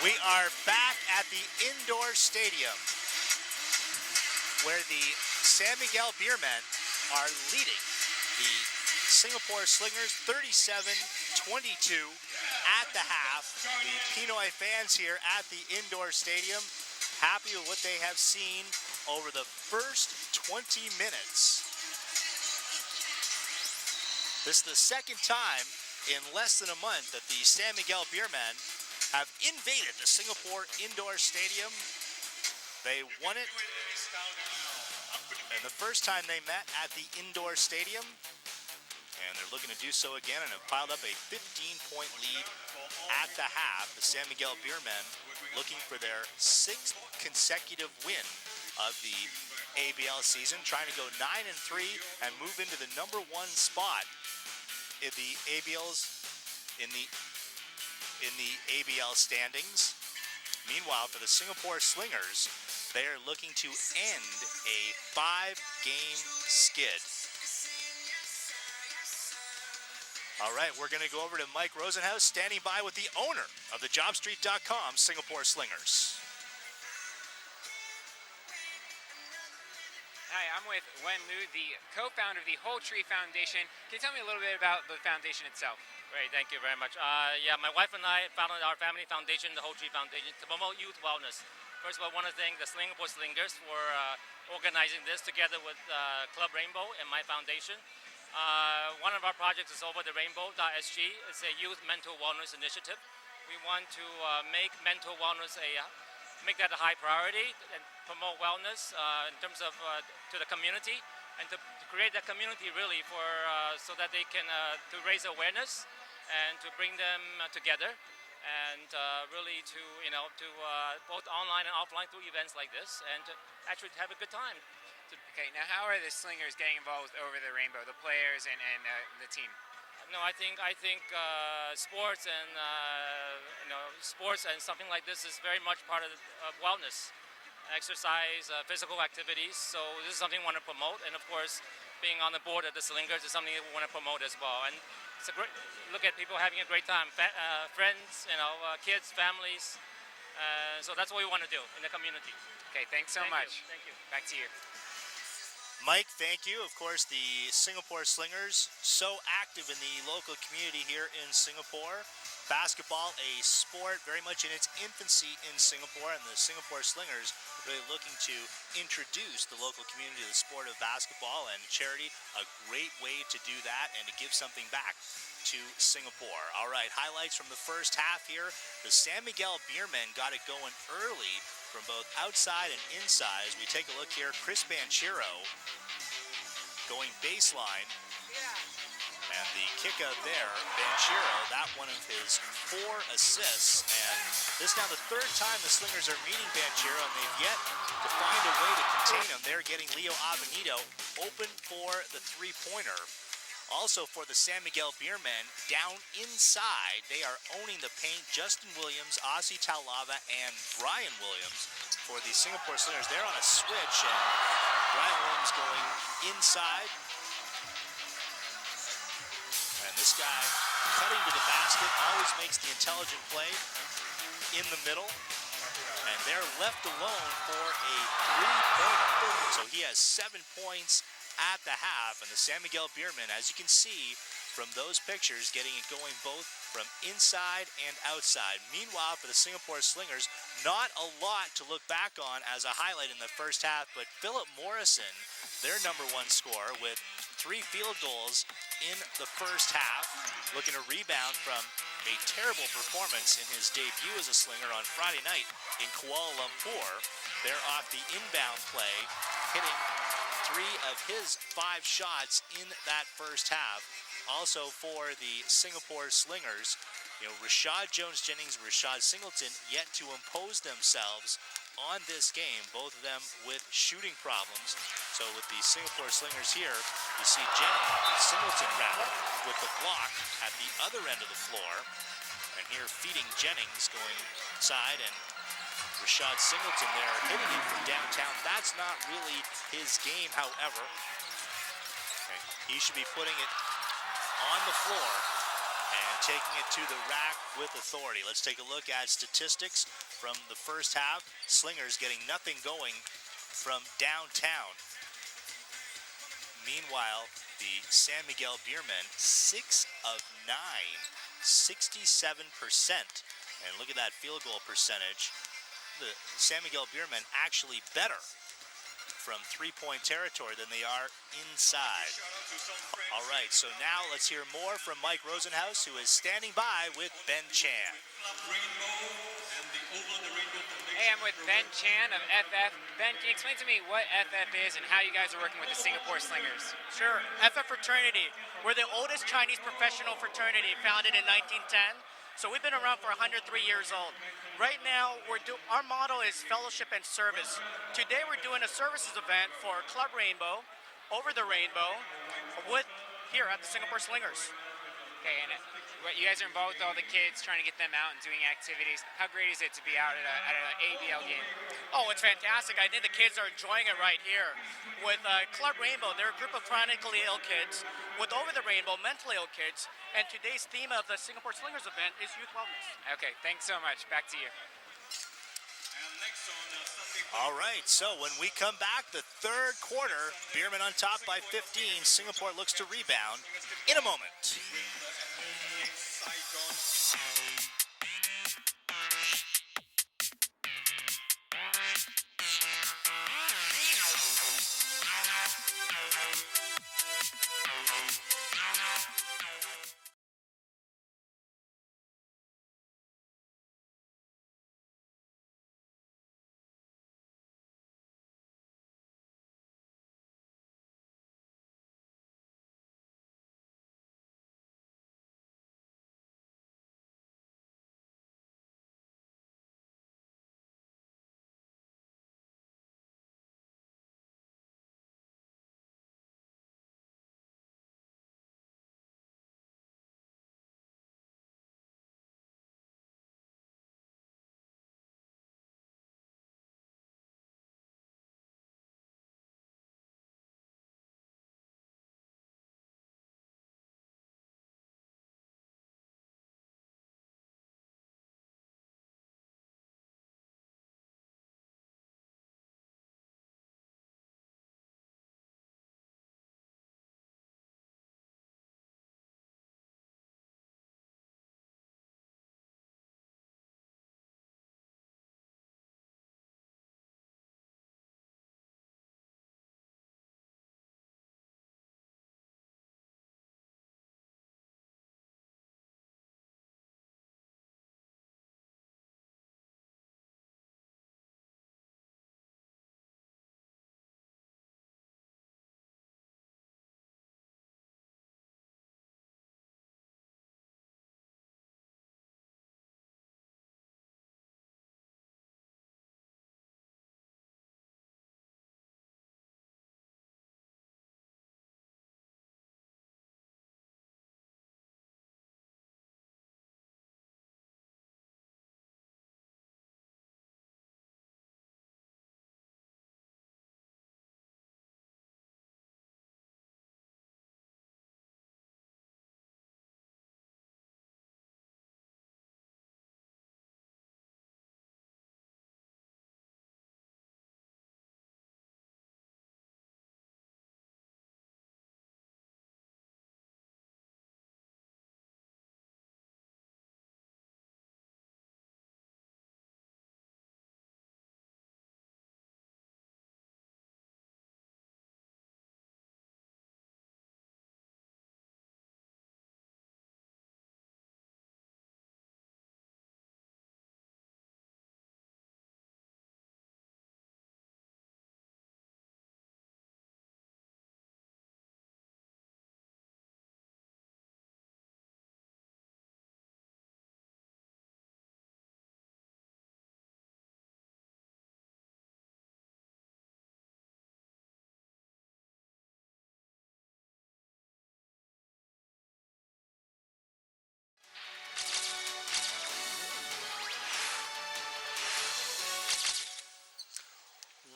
We are back at the indoor stadium where the San Miguel Beermen are leading the Singapore Slingers 37-22 at the half. The Pinoy fans here at the indoor stadium happy with what they have seen over the first 20 minutes. This is the second time in less than a month that the San Miguel Beermen have invaded the Singapore indoor stadium. They won it, and the first time they met at the indoor stadium, and they're looking to do so again and have piled up a 15-point lead at the half. The San Miguel Beermen looking for their 6th consecutive win of the ABL season, trying to go 9-3 and move into the #1 spot in the ABL's in the ABL standings. Meanwhile, for the Singapore Slingers, they are looking to end a 5-game skid. All right, we're going to go over to Mike Rosenhaus, standing by with the owner of the JobStreet.com Singapore Slingers. Hi, I'm with Wen Lu, the co-founder of the Whole Tree Foundation. Can you tell me a little bit about the foundation itself? Great, thank you very much. Yeah, my wife and I founded our family foundation, the Whole Tree Foundation, to promote youth wellness. First of all, I want to thank the Singapore Slingers for organizing this together with Club Rainbow and my foundation. One of our projects is Over the Rainbow.sg. It's a youth mental wellness initiative. We want to make mental wellness make that a high priority and promote wellness in terms of to the community, and to create that community really for so that they can to raise awareness and to bring them together, and really to both online and offline through events like this, and to actually have a good time. Okay, now how are the Slingers getting involved over the rainbow, the players and the team? No, I think sports and sports and something like this is very much part of wellness, exercise, physical activities. So this is something we want to promote, and of course, being on the board of the Slingers is something that we want to promote as well. And it's a great look at people having a great time, friends, kids, families. So that's what we want to do in the community. Okay, thanks so much. Thank you. Back to you. Mike, thank you. Of course, the Singapore Slingers, so active in the local community here in Singapore. Basketball, a sport very much in its infancy in Singapore, and the Singapore Slingers really looking to introduce the local community to the sport of basketball, and charity, a great way to do that and to give something back to Singapore. All right, highlights from the first half here. The San Miguel Beermen got it going early from both outside and inside. As we take a look here, Chris Banchero going baseline. And the kick out there, Banchero, that one of his 4 assists. And this is now the 3rd time the Slingers are meeting Banchero, and they've yet to find a way to contain him. They're getting Leo Avenito open for the 3-pointer. Also for the San Miguel Beermen, down inside, they are owning the paint. Justin Williams, Aussie Taulava, and Brian Williams for the Singapore Slingers. They're on a switch, and Brian Williams going inside. And this guy cutting to the basket, always makes the intelligent play in the middle. And they're left alone for a 3-pointer. So he has 7 points at the half, and the San Miguel Beermen, as you can see from those pictures, getting it going both from inside and outside. Meanwhile, for the Singapore Slingers, not a lot to look back on as a highlight in the first half, but Philip Morrison, their #1 scorer, with 3 field goals in the first half, looking to rebound from a terrible performance in his debut as a Slinger on Friday night in Kuala Lumpur. They're off the inbound play, hitting 3 of his 5 shots in that first half. Also for the Singapore Slingers, Rashad Jones-Jennings, Rashad Singleton yet to impose themselves on this game, both of them with shooting problems. So with the Singapore Slingers here, you see Singleton with the block at the other end of the floor. And here feeding Jennings going inside, and Rashad Singleton there hitting it from downtown. That's not really his game, however. Okay. He should be putting it on the floor. and taking it to the rack with authority. Let's take a look at statistics from the first half. Slingers getting nothing going from downtown. Meanwhile, the San Miguel Beermen, 6 of 9, 67%. And look at that field goal percentage. The San Miguel Beermen actually better from three-point territory than they are inside. All right, so now let's hear more from Mike Rosenhaus, who is standing by with Ben Chan. Hey, I'm with Ben Chan of FF. Ben, can you explain to me what FF is and how you guys are working with the Singapore Slingers? Sure. FF Fraternity. We're the oldest Chinese professional fraternity, founded in 1910. So we've been around for 103 years old. Right now, our motto is fellowship and service. Today, we're doing a services event for Club Rainbow, Over the Rainbow, here at the Singapore Slingers. Okay, and you guys are involved with all the kids, trying to get them out and doing activities. How great is it to be out at an ABL game? Oh, it's fantastic. I think the kids are enjoying it right here. With Club Rainbow, they're a group of chronically ill kids. With Over the Rainbow, mentally ill kids. And today's theme of the Singapore Slingers event is youth wellness. Okay, thanks so much. Back to you. All right, so when we come back, the third quarter, Beermen on top by 15. Singapore looks to rebound in a moment.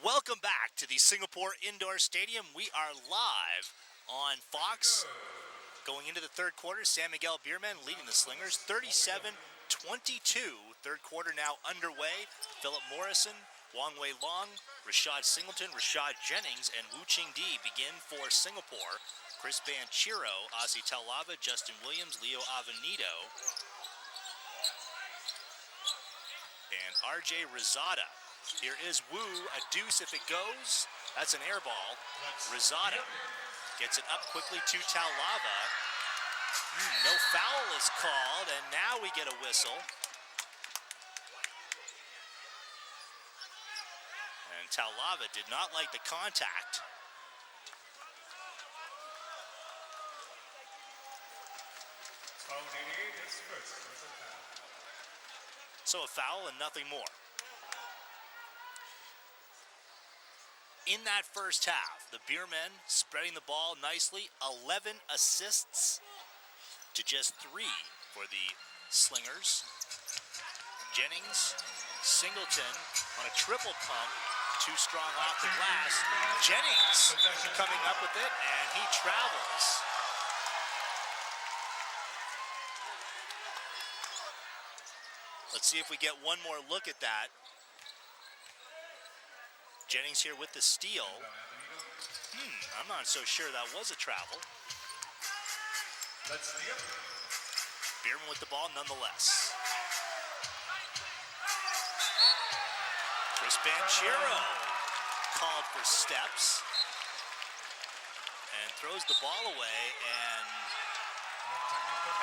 Welcome back to the Singapore Indoor Stadium. We are live on Fox Going into the third quarter, San Miguel Beermen leading the Slingers 37-22. Third quarter now underway. Philip Morrison, Wong Wei Long, Rashad Singleton, Rashad Jennings, and Wu Ching Di begin for Singapore. Chris Banchero, Asi Taulava, Justin Williams, Leo Avenito, and RJ Rizada. Here is Wu, a deuce if it goes. That's an air ball. Rizada gets it up quickly to Taulava. No foul is called, and now we get a whistle. And Taulava did not like the contact. So a foul and nothing more. In that first half, the Beermen spreading the ball nicely, 11 assists to just 3 for the Slingers. Jennings, Singleton on a triple pump, too strong off the glass. Jennings coming up with it, and he travels. Let's see if we get one more look at that. Jennings here with the steal. I'm not so sure that was a travel. Beermen with the ball nonetheless. Chris Banchero called for steps and throws the ball away, and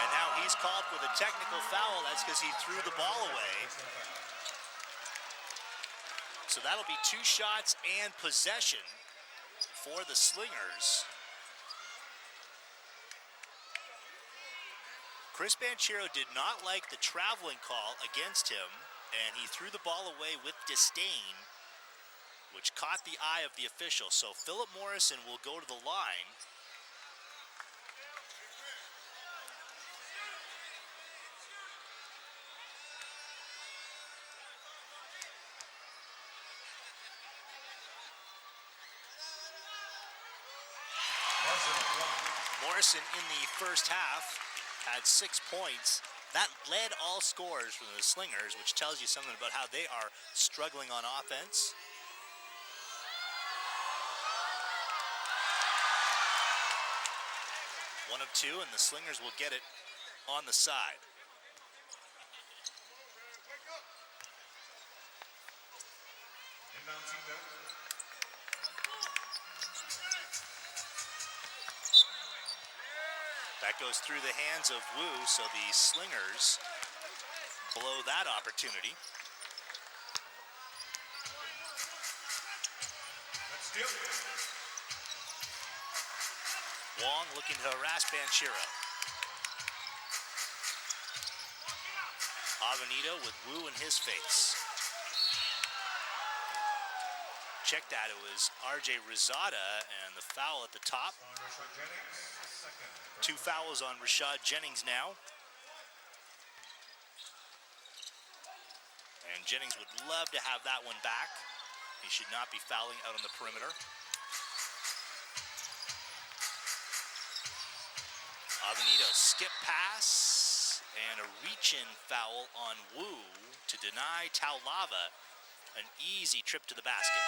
now he's called for the technical foul. That's because he threw the ball away. So that'll be 2 shots and possession for the Slingers. Chris Banchero did not like the traveling call against him, and he threw the ball away with disdain, which caught the eye of the official. So Philip Morrison will go to the line. Morrison in the first half had 6 points. That led all scorers from the Slingers, which tells you something about how they are struggling on offense. One of 2, and the Slingers will get it on the side. That goes through the hands of Wu, so the Slingers blow that opportunity. Wong looking to harass Banchero. Avenito with Wu in his face. Check that, it was RJ Rizada, and the foul at the top. 2 fouls on Rashad Jennings now. And Jennings would love to have that one back. He should not be fouling out on the perimeter. Avenito skip pass and a reach-in foul on Wu to deny Taulava an easy trip to the basket.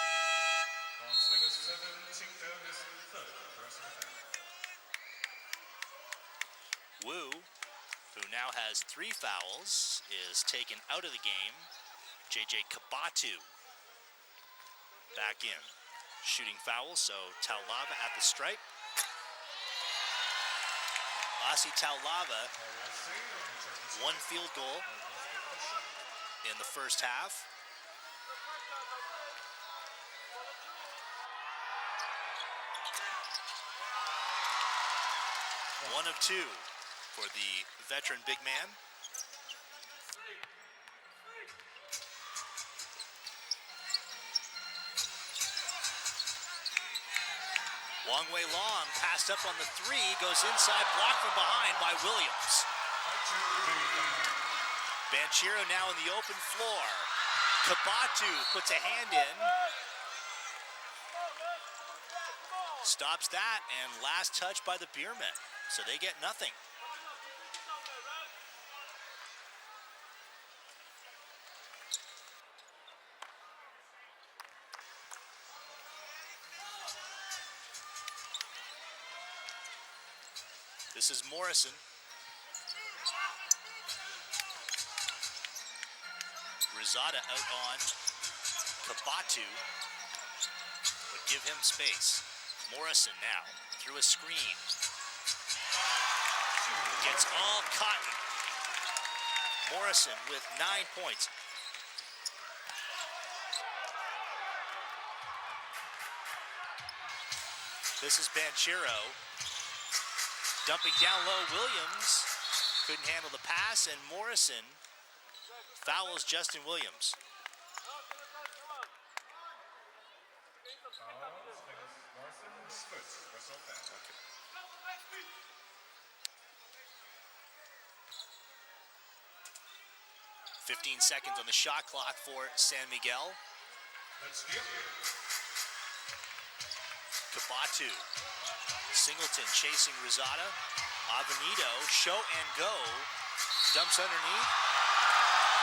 Wu, who now has 3 fouls, is taken out of the game. JJ Kabatu back in. Shooting foul, so Taulava at the stripe. Asi Taulava, 1 field goal in the first half. One of 2 for the veteran big man. Wong Wei Long passed up on the 3, goes inside, blocked from behind by Williams. Banchero now in the open floor. Kabatu puts a hand in. Stops that, and last touch by the Beermen. so they get nothing. This is Morrison. Rizada out on Kabatu, but give him space. Morrison now through a screen. Gets all Cotton. Morrison with 9 points. This is Banchero. Dumping down low, Williams couldn't handle the pass, and Morrison fouls Justin Williams. 15 seconds on the shot clock for San Miguel. Kabatu. Singleton chasing Rizada. Avenito, show and go. Dumps underneath.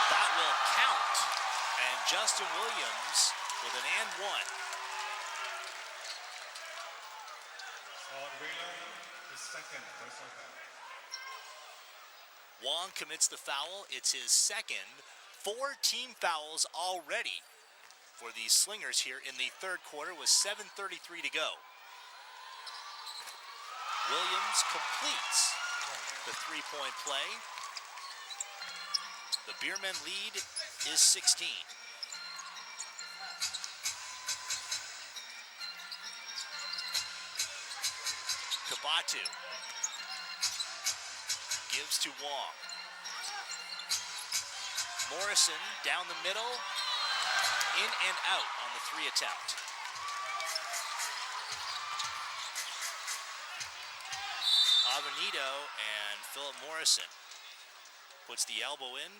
That will count. And Justin Williams with an and one. Wong commits the foul. It's his second. 4 team fouls already for the Slingers here in the third quarter with 7:33 to go. Williams completes the three-point play. The Beermen lead is 16. Kabatu gives to Wong. Morrison down the middle, in and out on the three attempt. Avenito and Philip Morrison puts the elbow in.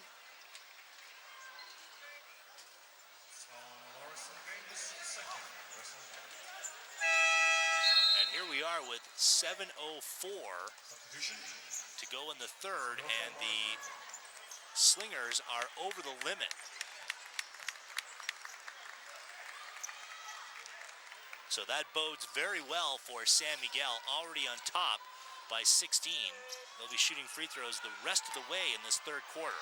And here we are with 7:04 to go in the third, and the Slingers are over the limit. So that bodes very well for San Miguel, already on top by 16. They'll be shooting free throws the rest of the way in this third quarter.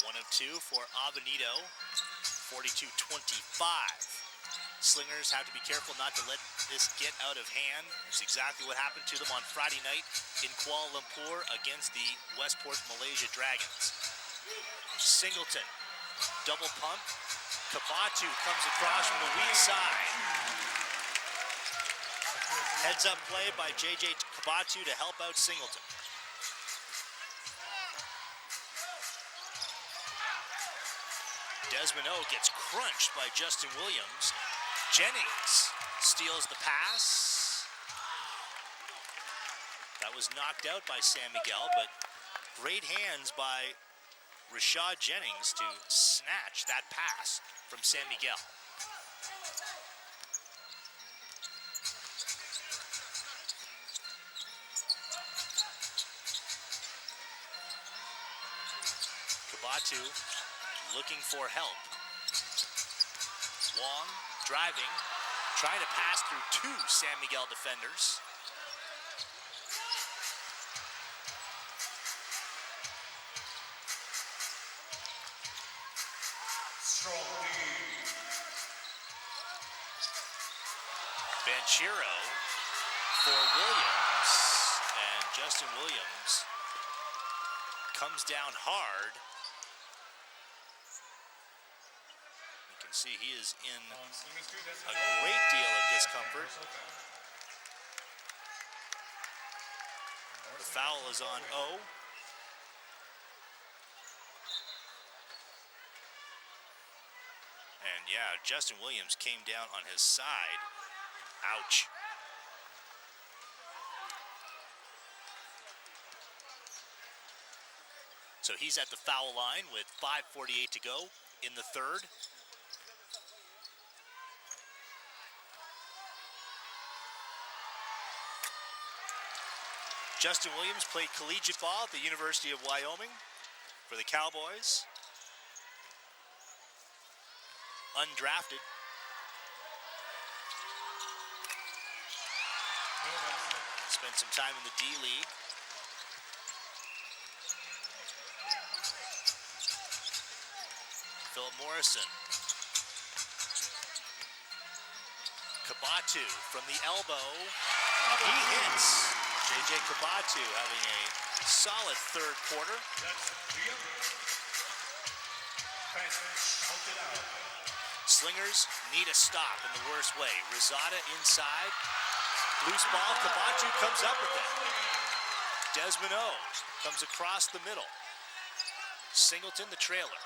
One of two for Avenito, 42-25. Slingers have to be careful not to let this get out of hand. It's exactly what happened to them on Friday night in Kuala Lumpur against the Westport Malaysia Dragons. Singleton, double pump. Kabatu comes across from the weak side. Heads up play by JJ Kabatu to help out Singleton. Desmond O gets crunched by Justin Williams. Jennings steals the pass. That was knocked out by San Miguel, but great hands by Rashad Jennings to snatch that pass from San Miguel. Kabatu looking for help. Wong driving, trying to pass through two San Miguel defenders. Banchero for Williams, and Justin Williams comes down hard. You can see he is in a great deal of discomfort. The foul is on O. And yeah, Justin Williams came down on his side. Ouch. So he's at the foul line with 5:48 to go in the third. Justin Williams played collegiate ball at the University of Wyoming for the Cowboys. Undrafted. Spent some time in the D-League. Philip Morrison. Kabatu from the elbow. He hits. JJ Kabatu having a solid third quarter. Slingers need a stop in the worst way. Rosada inside. Loose ball. Kabatu comes up with it. Desmond O comes across the middle. Singleton the trailer.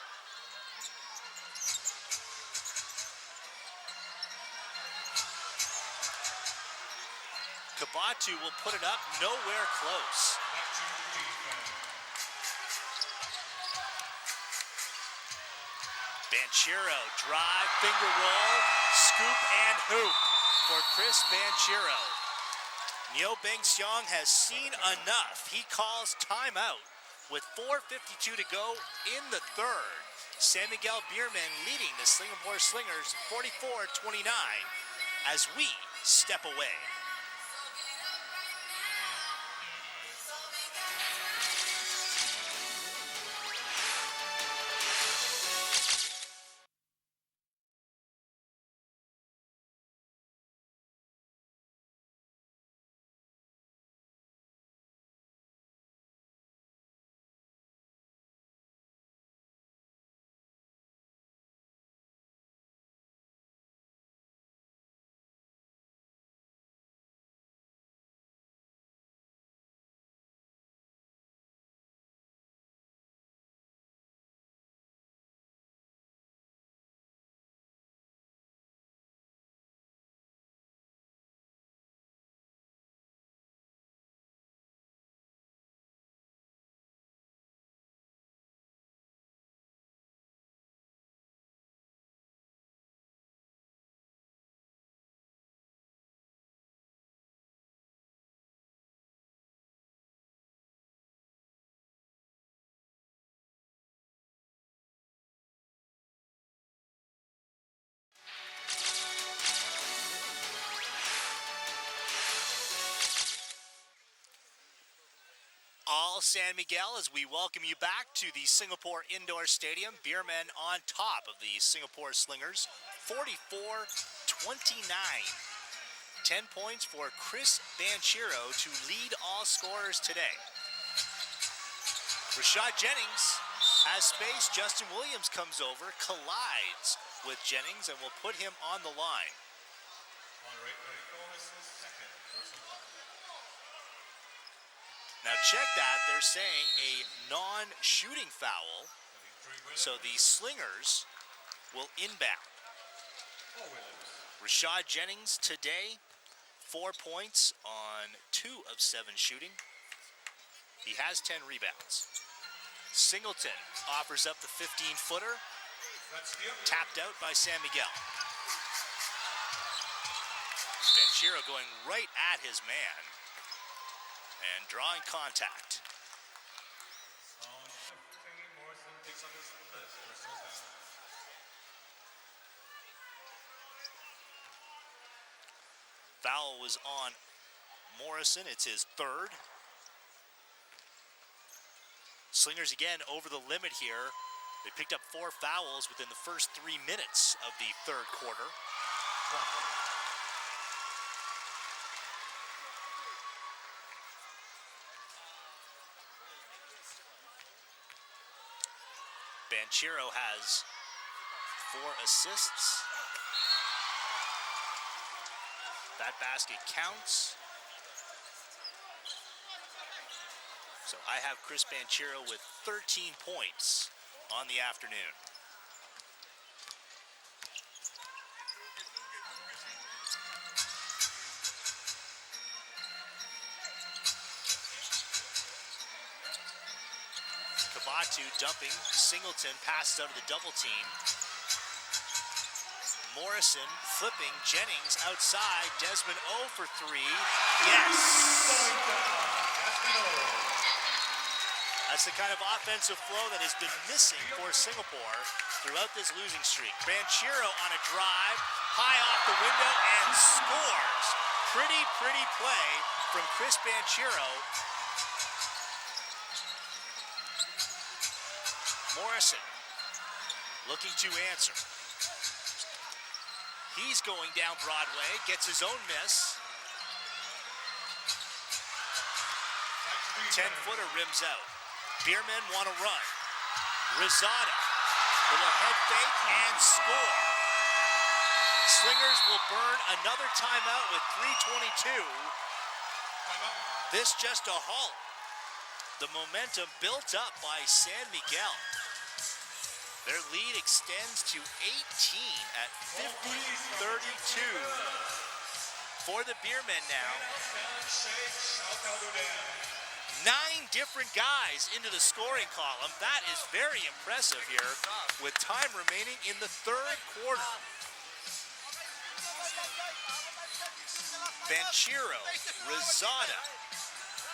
Kabatu will put it up, nowhere close. Banchero, drive, finger roll, scoop and hoop for Chris Banchero. Neo Beng Xiong has seen enough. He calls timeout with 4:52 to go in the third. San Miguel Beermen leading the Singapore Slingers 44-29 as we step away. All San Miguel as we welcome you back to the Singapore Indoor Stadium. Beermen on top of the Singapore Slingers, 44-29. 10 points for Chris Banchero to lead all scorers today. Rashad Jennings has space. Justin Williams comes over, collides with Jennings, and will put him on the line. Now check that, they're saying a non-shooting foul, so the Slingers will inbound. Rashad Jennings today, 4 points on 2 of 7 shooting. He has 10 rebounds. Singleton offers up the 15-footer, tapped out by San Miguel. Banchero going right at his man and drawing contact. Foul was on Morrison. It's his third. Slingers again over the limit here. They picked up 4 fouls within the first 3 minutes of the third quarter. Banchero has 4 assists. That basket counts. So I have Chris Banchero with 13 points on the afternoon. Kabatu dumping. Singleton passes out of the double team. Morrison flipping. Jennings outside. Desmond O for 3. Yes! That's the kind of offensive flow that has been missing for Singapore throughout this losing streak. Banchero on a drive, high off the window, and scores. Pretty play from Chris Banchero. Morrison looking to answer. He's going down Broadway, gets his own miss. 10-footer rims out. Beermen want to run. Rizada, little head fake and score. Slingers will burn another timeout with 3:22. This just a halt. The momentum built up by San Miguel. Their lead extends to 18 at 50-32 for the Beermen now. 9 different guys into the scoring column. That is very impressive here with time remaining in the third quarter. Banchero, Rizada,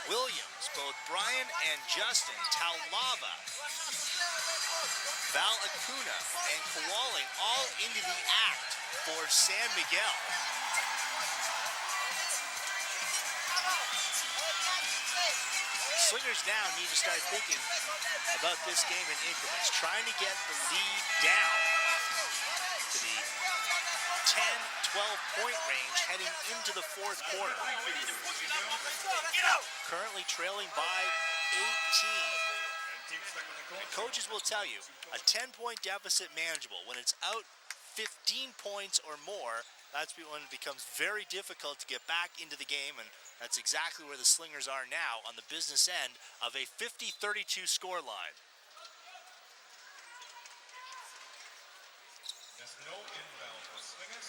Williams, both Brian and Justin, Taulava, Val Acuna, and Kowalik all into the act for San Miguel. Slingers now need to start thinking about this game in increments, trying to get the lead down to the 10-12 point range heading into the fourth quarter. Currently trailing by 18. And coaches will tell you, a 10-point deficit manageable. When it's out 15 points or more, that's when it becomes very difficult to get back into the game, and that's exactly where the Slingers are now on the business end of a 50-32 score line. There's no inbound for Slingers.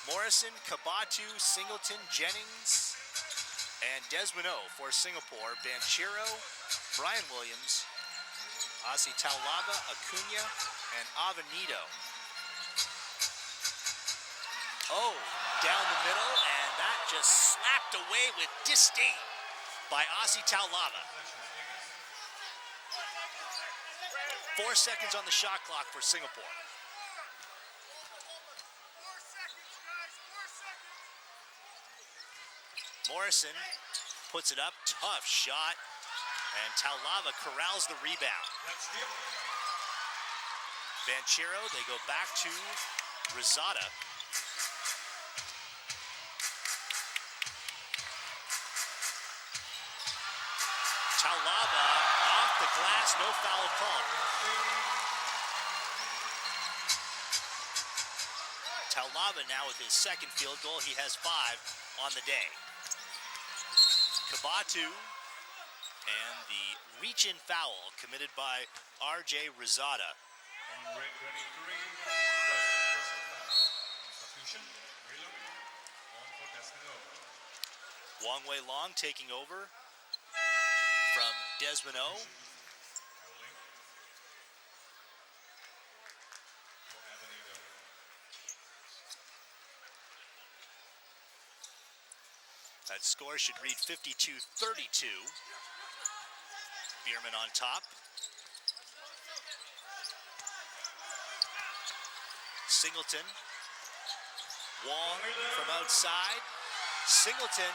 Morrison, Kabatu, Singleton, Jennings, and Desmond O for Singapore. Banchero, Brian Williams, Asi Taulava, Acuna, and Avenito. Oh, down the middle, and that just slapped away with disdain by Asi Taulava. 4 seconds on the shot clock for Singapore. Morrison puts it up, tough shot, and Taulava corrals the rebound. Banchero, they go back to Rizada. Taulava off the glass, no foul call. Taulava now with his second field goal. He has 5 on the day. Kabatu and the reach-in foul committed by R.J. Rizada. On break 23, first substitution, Reload, on for Desmond O. Wong Wei Long taking over from Desmond O. Howling. For Avenida. That score should read 52-32. Beermen on top. Singleton. Wong from outside. Singleton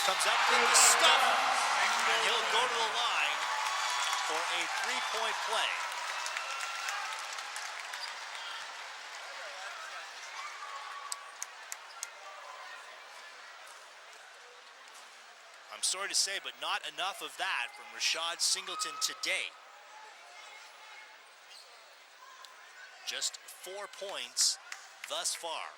comes up with the stuff, and he'll go to the line for a 3-point play. I'm sorry to say, but not enough of that from Rashad Singleton today. Just 4 points thus far.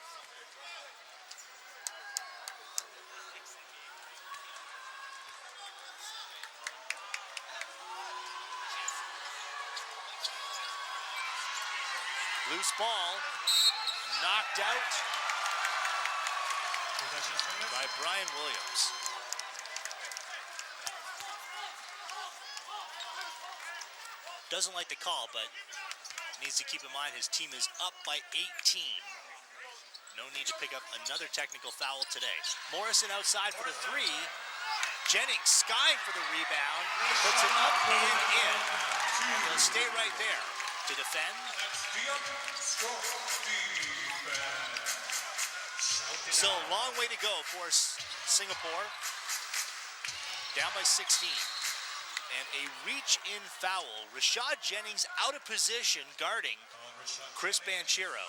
Loose ball, knocked out by Brian Williams. doesn't like the call, but needs to keep in mind his team is up by 18. No need to pick up another technical foul today. Morrison outside for the three. Jennings skying for the rebound, puts it up and in. He'll stay right there to defend. So a long way to go for Singapore. Down by 16. And a reach-in foul. Rashad Jennings out of position guarding Chris Banchero.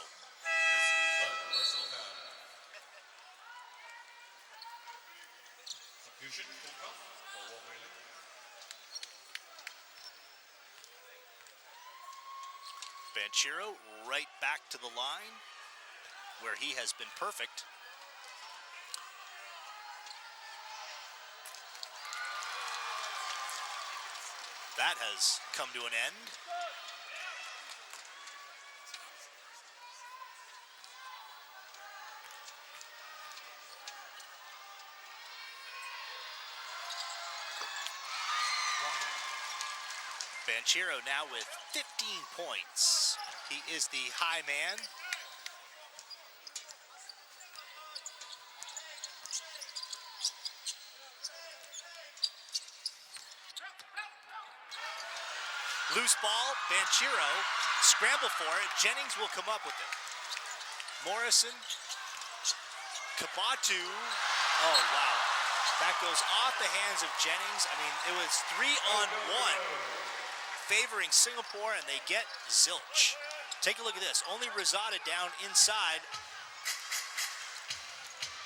Banchero right back to the line where he has been perfect. That has come to an end. Banchero now with 15 points. He is the high man. Loose ball, Banchero, scramble for it. Jennings will come up with it. Morrison, Kabatu. Oh, wow. That goes off the hands of Jennings. I mean, it was 3-on-1 favoring Singapore, and they get zilch. Take a look at this. Only Rosada down inside.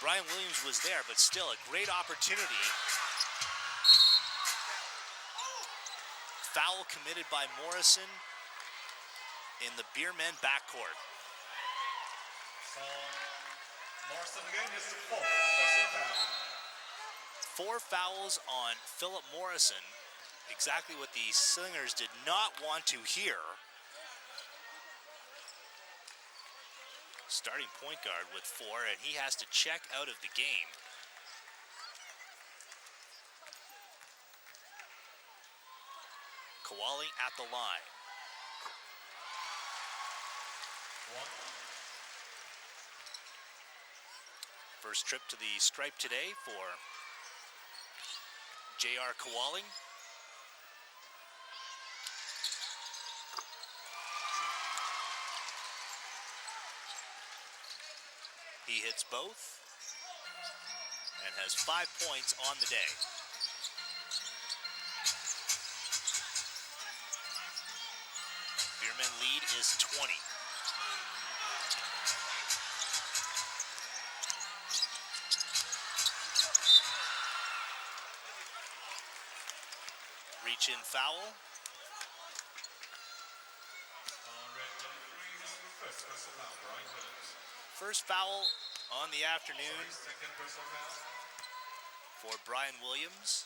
Brian Williams was there, but still a great opportunity. Foul committed by Morrison in the Beermen backcourt. So, Morrison again is the fourth personal foul. 4 fouls on Philip Morrison. Exactly what the Slingers did not want to hear. Starting point guard with 4, and he has to check out of the game. Kowali at the line. First trip to the stripe today for J.R. Kowali. He hits both and has 5 points on the day. Beermen lead is 20. Reach in foul. First foul on the afternoon for Brian Williams.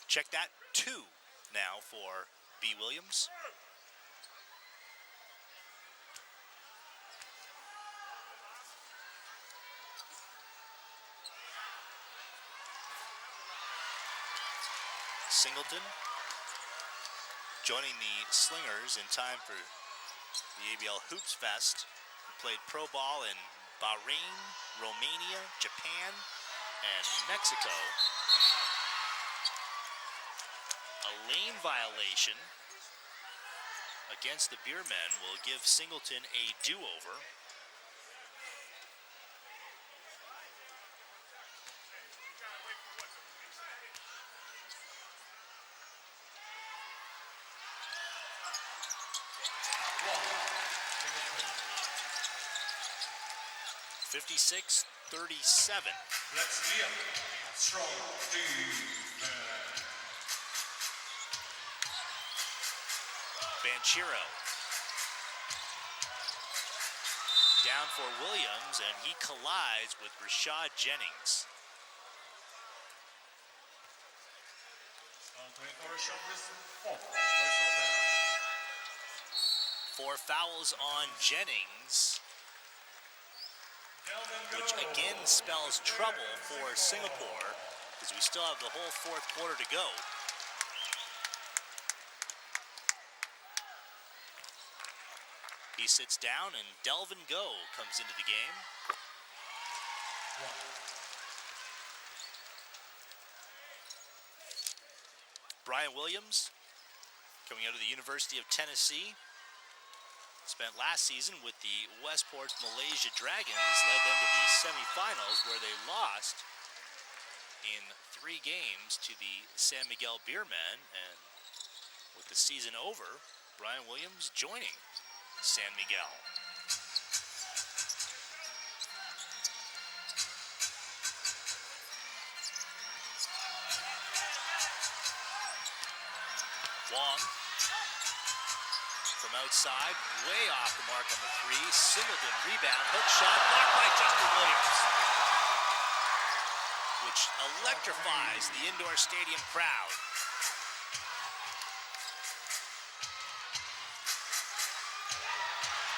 Check that, 2 now for B. Williams. Singleton joining the Slingers in time for the ABL Hoops Fest. He played pro ball in Bahrain, Romania, Japan, and Mexico. A lane violation against the Beermen will give Singleton a do-over. (56-37). Let's be a strong team. Banchero down for Williams, and he collides with Rashad Jennings. 4 fouls on Jennings, which again spells trouble for Singapore, because we still have the whole 4th quarter to go. He sits down, and Delvin Go comes into the game. Brian Williams, coming out of the University of Tennessee, spent last season with the Westport Malaysia Dragons, led them to the semifinals where they lost in 3 games to the San Miguel Beermen, and with the season over, Brian Williams joining San Miguel. Wong from outside, way off the mark on the 3. Singleton rebound, hook shot, blocked by Justin Williams, which electrifies the indoor stadium crowd.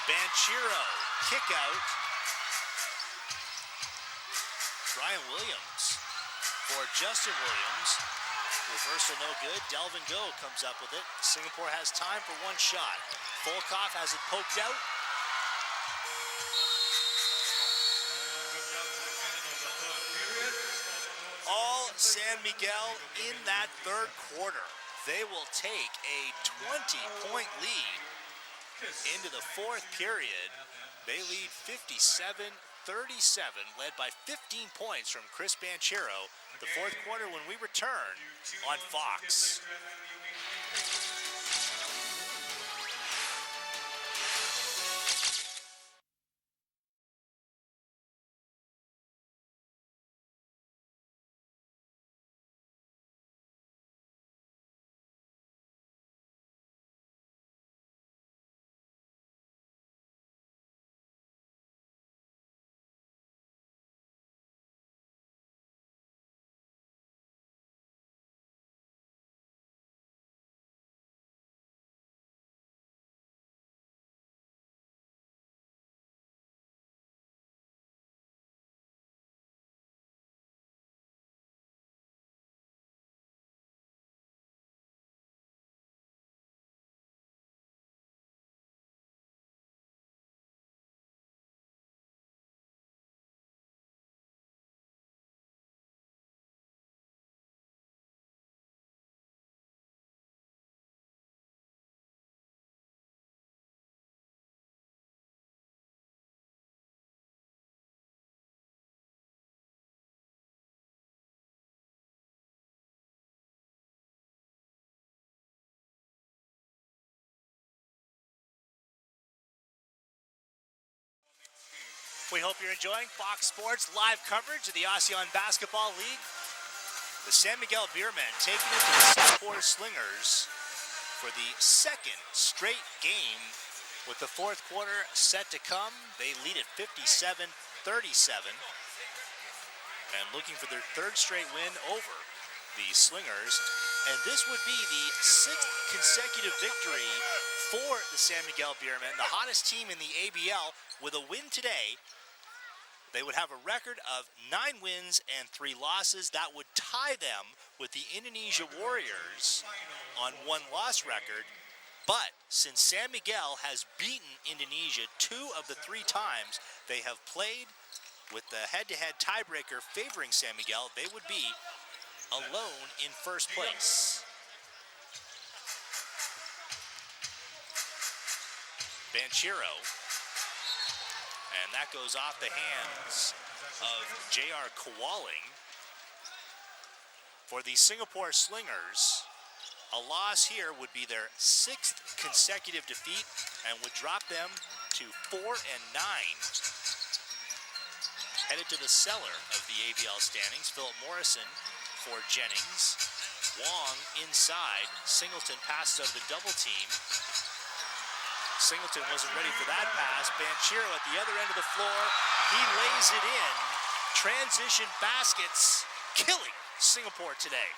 Banchero, kick out. Brian Williams for Justin Williams. Reversal no good. Delvin Go comes up with it. Singapore has time for 1 shot. Volkov has it poked out. All San Miguel in that 3rd quarter. They will take a 20-point lead into the 4th period. They lead 57-37, led by 15 points from Chris Banchero. The 4th quarter when we return on Fox. We hope you're enjoying Fox Sports live coverage of the ASEAN Basketball League. The San Miguel Beermen taking it to the Singapore Slingers for the 2nd straight game, with the 4th quarter set to come. They lead at 57-37 and looking for their 3rd straight win over the Slingers. And this would be the 6th consecutive victory for the San Miguel Beermen, the hottest team in the ABL. With a win today, they would have a record of 9 wins and 3 losses. That would tie them with the Indonesia Warriors on 1-loss record. But since San Miguel has beaten Indonesia 2 of the 3 times they have played, with the head-to-head tiebreaker favoring San Miguel, they would be alone in 1st place. Banchero. And that goes off the hands of J.R. Kowalling. For the Singapore Slingers, a loss here would be their 6th consecutive defeat and would drop them to 4-9. Headed to the cellar of the ABL standings, Philip Morrison for Jennings. Wong inside. Singleton passes out of the double team. Singleton wasn't ready for that pass. Banchero at the other end of the floor. He lays it in. Transition baskets killing Singapore today.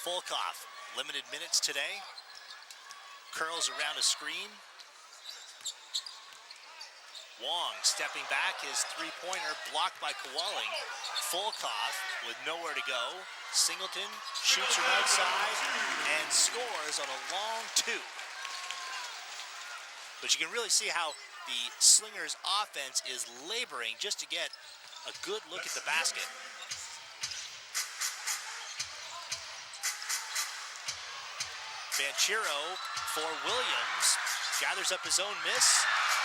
Volkov, limited minutes today. Curls around a screen. Wong stepping back, his three-pointer blocked by Kowalik. Fulkoff with nowhere to go. Singleton shoots from outside and scores on a long two. But you can really see how the Slingers offense is laboring just to get a good look at the basket. Banchero for Williams, gathers up his own miss,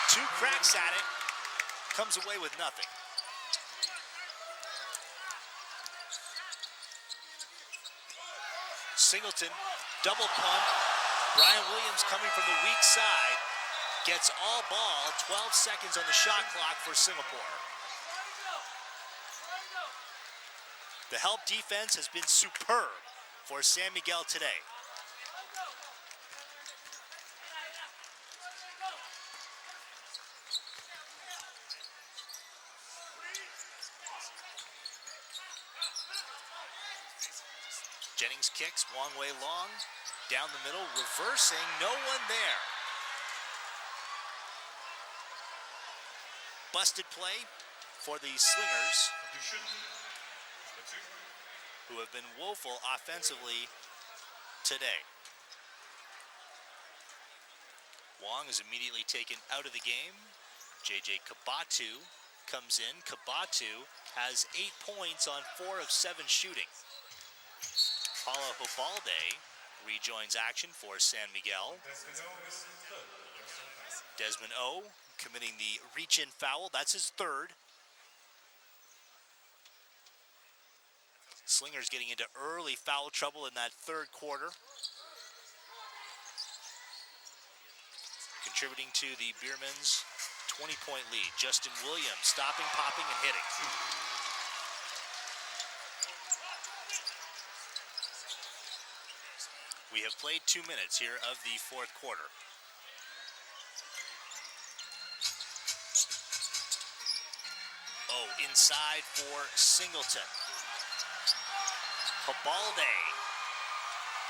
two cracks at it, comes away with nothing. Singleton, double pump. Brian Williams coming from the weak side, gets all ball, 12 seconds on the shot clock for Singapore. The help defense has been superb for San Miguel today. Jennings kicks, Wong way long, down the middle, reversing, no one there. Busted play for the Slingers, who have been woeful offensively today. Wong is immediately taken out of the game. JJ Kabatu comes in. Kabatu has 8 points on 4 of 7 shooting. Paulo Hobalde rejoins action for San Miguel. Desmond O committing the reach-in foul. That's his third. Slingers getting into early foul trouble in that third quarter. Contributing to the Beermen's 20-point lead. Justin Williams stopping, popping, and hitting. We have played 2 minutes here of the fourth quarter. Oh, inside for Singleton. Hobalde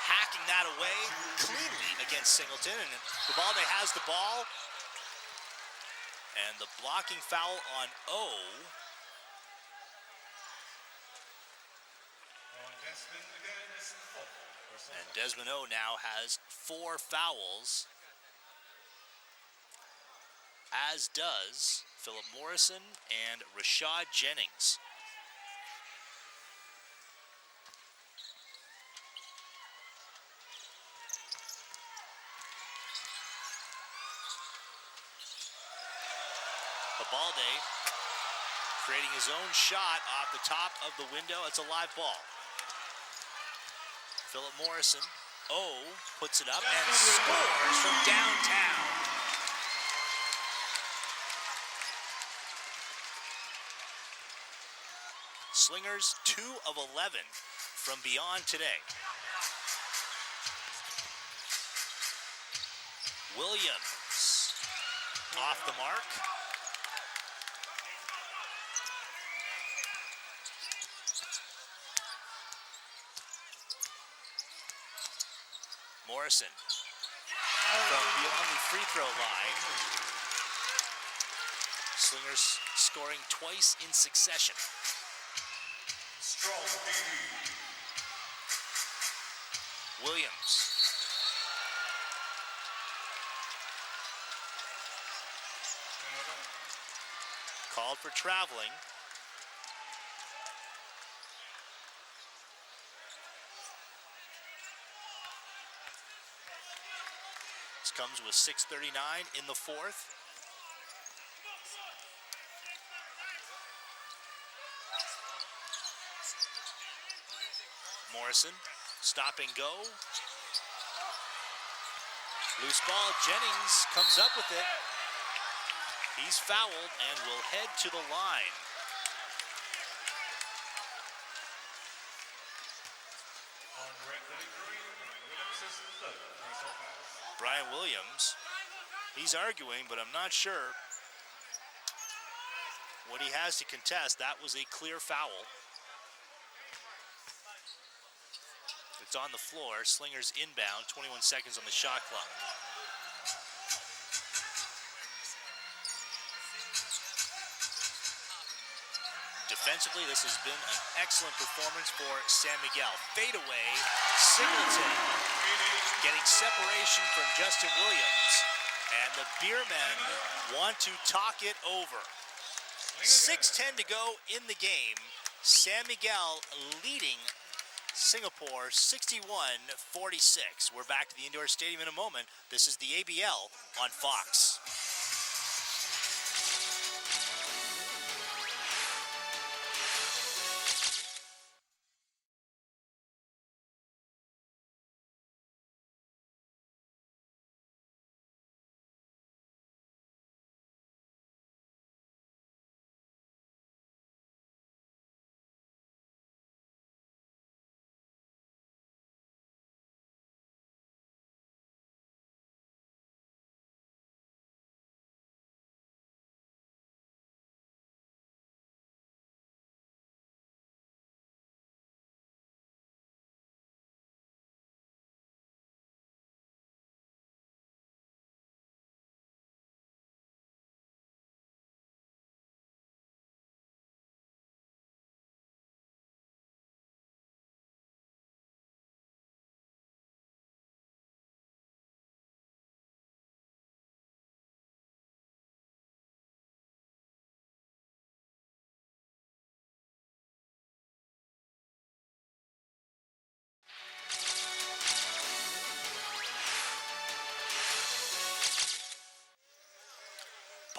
hacking that away cleanly against Singleton, and Hobalde has the ball. And the blocking foul on O. And Desmond O now has 4 fouls, as does Philip Morrison and Rashad Jennings. Hobalde creating his own shot off the top of the window. It's a live ball. Philip Morrison, puts it up and scores from downtown. Slingers 2 of 11 from beyond today. Williams off the mark. Morrison from beyond the free throw line. Slingers scoring twice in succession. Williams. Called for traveling. Comes with 6:39 in the fourth. Morrison, stop and go. Loose ball, Jennings comes up with it. He's fouled and will head to the line. Brian Williams, he's arguing, but I'm not sure what he has to contest. That was a clear foul. It's on the floor. Slingers inbound, 21 seconds on the shot clock. Defensively, this has been an excellent performance for San Miguel. Fadeaway, Singleton getting separation from Justin Williams, and the Beermen want to talk it over. 6:10 to go in the game. San Miguel leading Singapore 61-46. We're back to the indoor stadium in a moment. This is the ABL on Fox.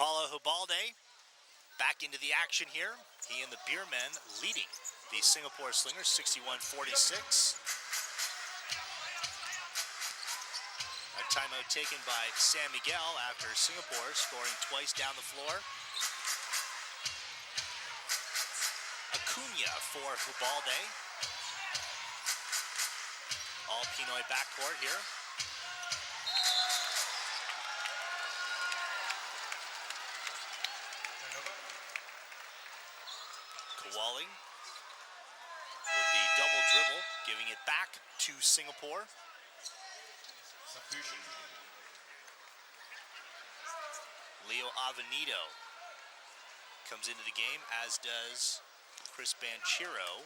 Paulo Hubalde back into the action here. He and the Beermen leading the Singapore Slingers 61-46. A timeout taken by San Miguel after Singapore scoring twice down the floor. Acuna for Hubalde. All Pinoy backcourt here. Kowalik with the double dribble, giving it back to Singapore. Leo Avenido comes into the game, as does Chris Banchero.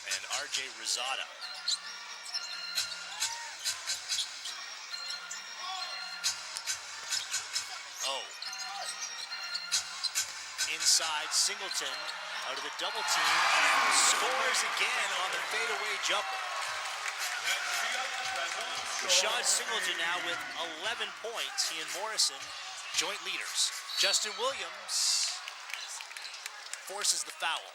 And RJ Rosada. Inside, Singleton out of the double team and scores again on the fadeaway jumper. Rashad Singleton now with 11 points. He and Morrison, joint leaders. Justin Williams forces the foul.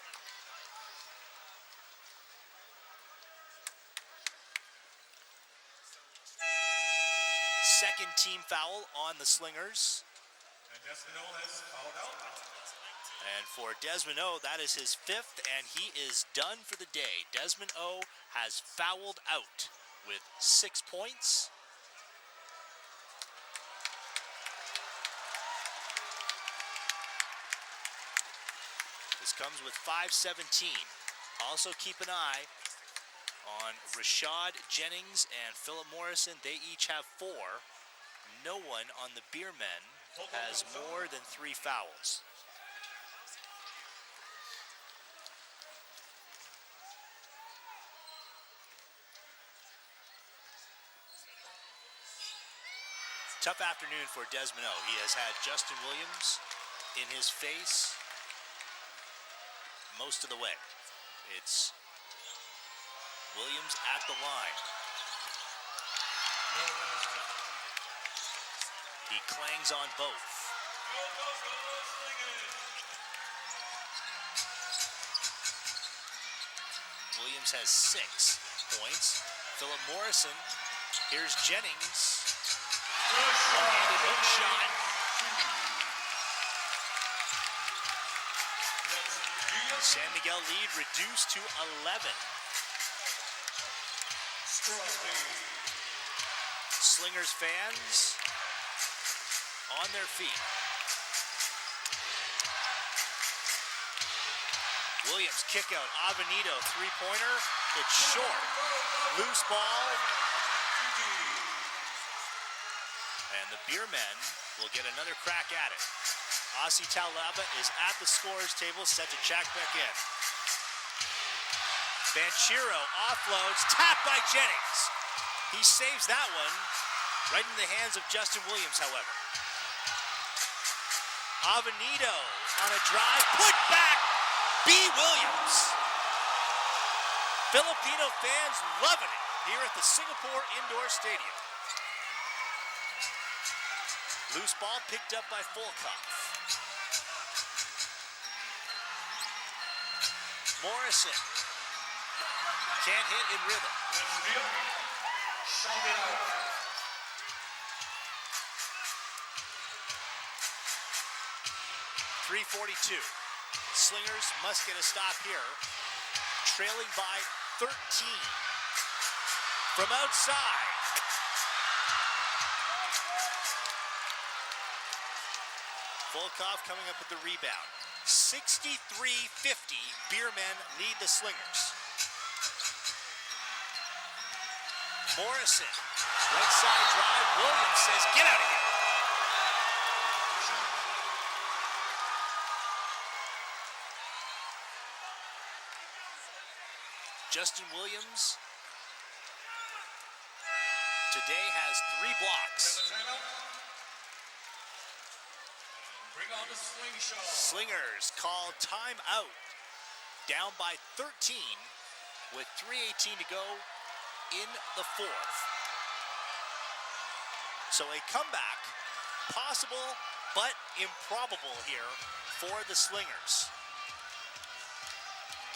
Second team foul on the Slingers. And Desmond has fouled out. And for Desmond O, that is his fifth, and he is done for the day. Desmond O has fouled out with 6 points. This comes with 5:17. Also keep an eye on Rashad Jennings and Philip Morrison. They each have 4. No one on the Beermen has more than 3 fouls. Tough afternoon for Desmond O. He has had Justin Williams in his face most of the way. It's Williams at the line. He clangs on both. Williams has 6 points. Philip Morrison, here's Jennings. One-handed hook shot. San Miguel lead reduced to 11. Slingers fans on their feet. Williams kick out. Avenido three-pointer. It's short. Loose ball. And the Beermen will get another crack at it. Aussie Taulava is at the scorer's table, set to check back in. Banchero offloads, tapped by Jennings. He saves that one, right in the hands of Justin Williams, however. Avenido on a drive, put back, B. Williams. Filipino fans loving it here at the Singapore Indoor Stadium. Loose ball picked up by Volkov. Morrison can't hit in rhythm. 3:42. Slingers must get a stop here. Trailing by 13. From outside. Volkov coming up with the rebound. 63-50, Beermen lead the Slingers. Morrison, right side drive. Williams says, get out of here. Justin Williams today has 3 blocks. Bring on the slingshot. Slingers call timeout. Down by 13 with 3:18 to go in the 4th. So a comeback possible but improbable here for the Slingers.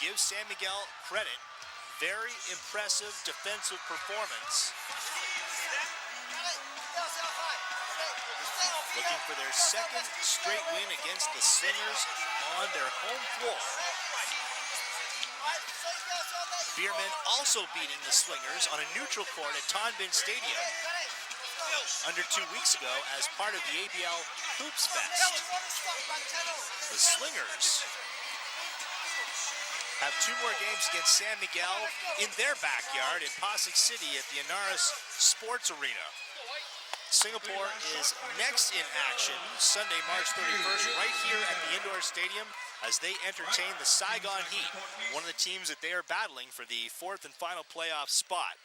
Give San Miguel credit. Very impressive defensive performance. Looking for their second straight win against the Slingers on their home floor. Beermen also beating the Slingers on a neutral court at Tan Binh Stadium under 2 weeks ago as part of the ABL Hoops Fest. The Slingers have 2 more games against San Miguel in their backyard in Pasig City at the Inaros Sports Arena. Singapore is next in action Sunday, March 31st, right here at the Indoor Stadium as they entertain the Saigon Heat, one of the teams that they are battling for the 4th and final playoff spot.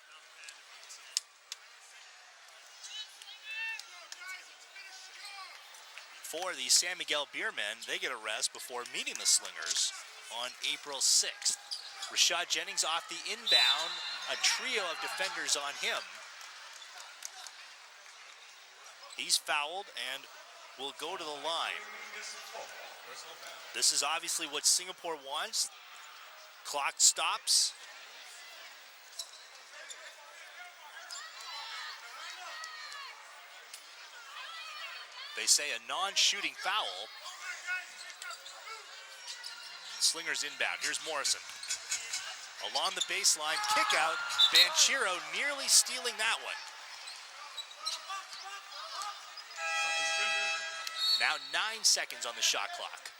For the San Miguel Beermen, they get a rest before meeting the Slingers on April 6th. Rashad Jennings off the inbound, a trio of defenders on him. He's fouled and will go to the line. This is obviously what Singapore wants. Clock stops. They say a non-shooting foul. Slingers inbound. Here's Morrison. Along the baseline, kick out. Banchero nearly stealing that one. Now 9 seconds on the shot clock.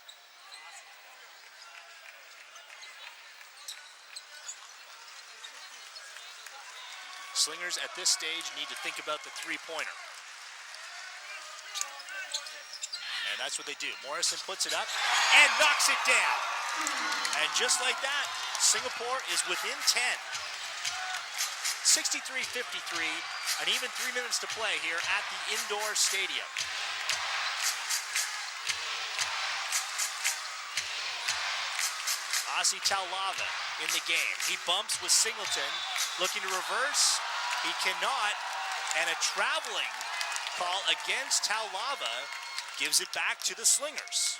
Slingers at this stage need to think about the three-pointer. And that's what they do. Morrison puts it up and knocks it down. And just like that, Singapore is within 10. 63-53, and even 3 minutes to play here at the indoor stadium. Aussie Taulava in the game. He bumps with Singleton, looking to reverse. He cannot, and a traveling call against Taulava gives it back to the Slingers.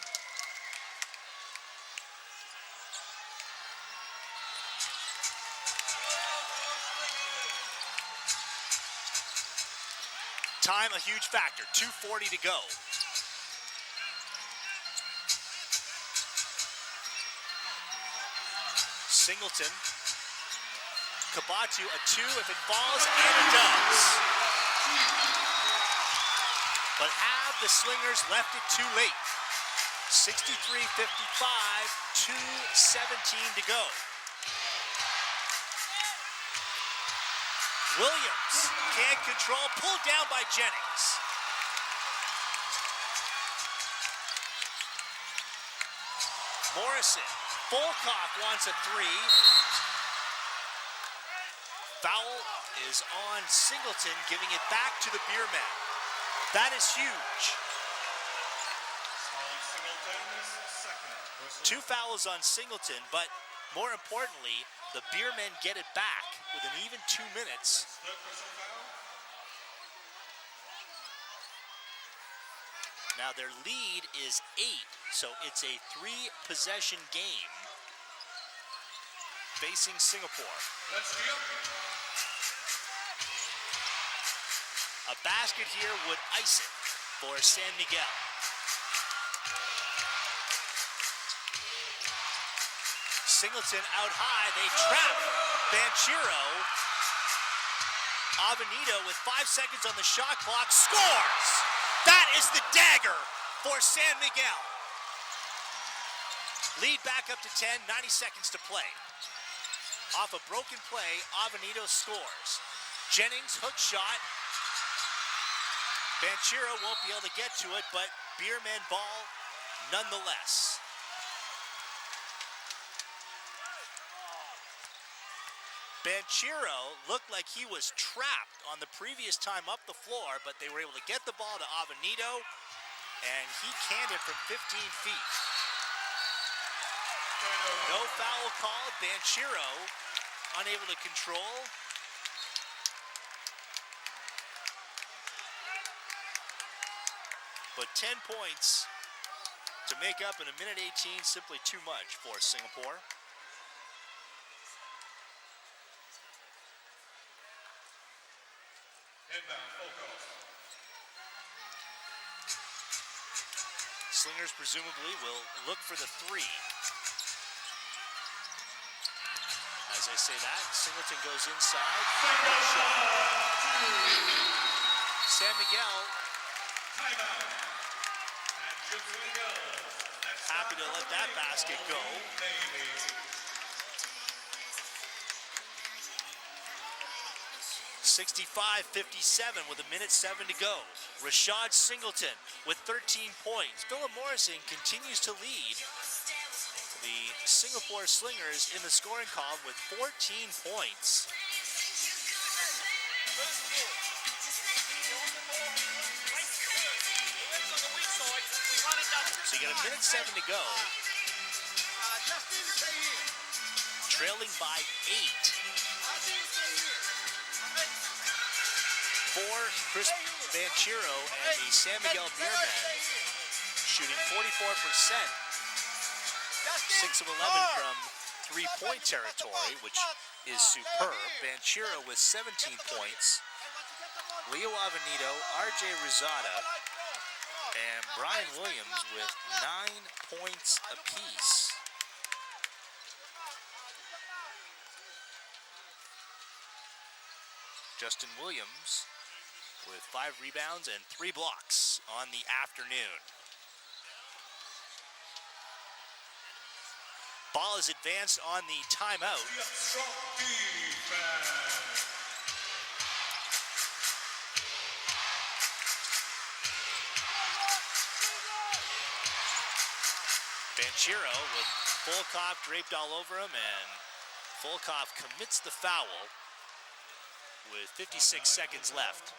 Time a huge factor, 2:40 to go. Singleton, Kabatu, a 2 if it falls, and it does. But have the Slingers left it too late? 63-55, 2:17 to go. Williams can't control, pulled down by Jennings. Morrison, Volkov wants a three. Foul is on Singleton, giving it back to the Beermen. That is huge. Two fouls on Singleton, but more importantly, the Beermen get it back with an even 2 minutes. Now their lead is 8, so it's a 3-possession game facing Singapore. A basket here would ice it for San Miguel. Singleton out high, they trap Banchero. Avenito with 5 seconds on the shot clock, scores! That is the dagger for San Miguel. Lead back up to 10, 90 seconds to play. Off a broken play, Avenito scores. Jennings, hook shot. Banchero won't be able to get to it, but Beermen ball nonetheless. Banchero looked like he was trapped on the previous time up the floor, but they were able to get the ball to Avenito, and he canned it from 15 feet. No foul called. Banchero unable to control. But 10 points to make up in a minute 18, simply too much for Singapore. Slingers presumably will look for the three. As I say that, Singleton goes inside. Shot. San Miguel happy to let that basket go. 65-57 with a minute 7 to go. Rashad Singleton with 13 points. Philip Morrison continues to lead the Singapore Slingers in the scoring column with 14 points. So you got a minute 7 to go. Trailing by 8. For Chris Banchero and the San Miguel Beermen, shooting 44%, 6 of 11 from three-point territory, which is superb. Banchero with 17 points, Leo Avenito, RJ Rosada, and Brian Williams with 9 points apiece. Justin Williams with 5 rebounds and 3 blocks on the afternoon. Ball is advanced on the timeout. Banchero with Volkov draped all over him, and Volkov commits the foul with 56 seconds left.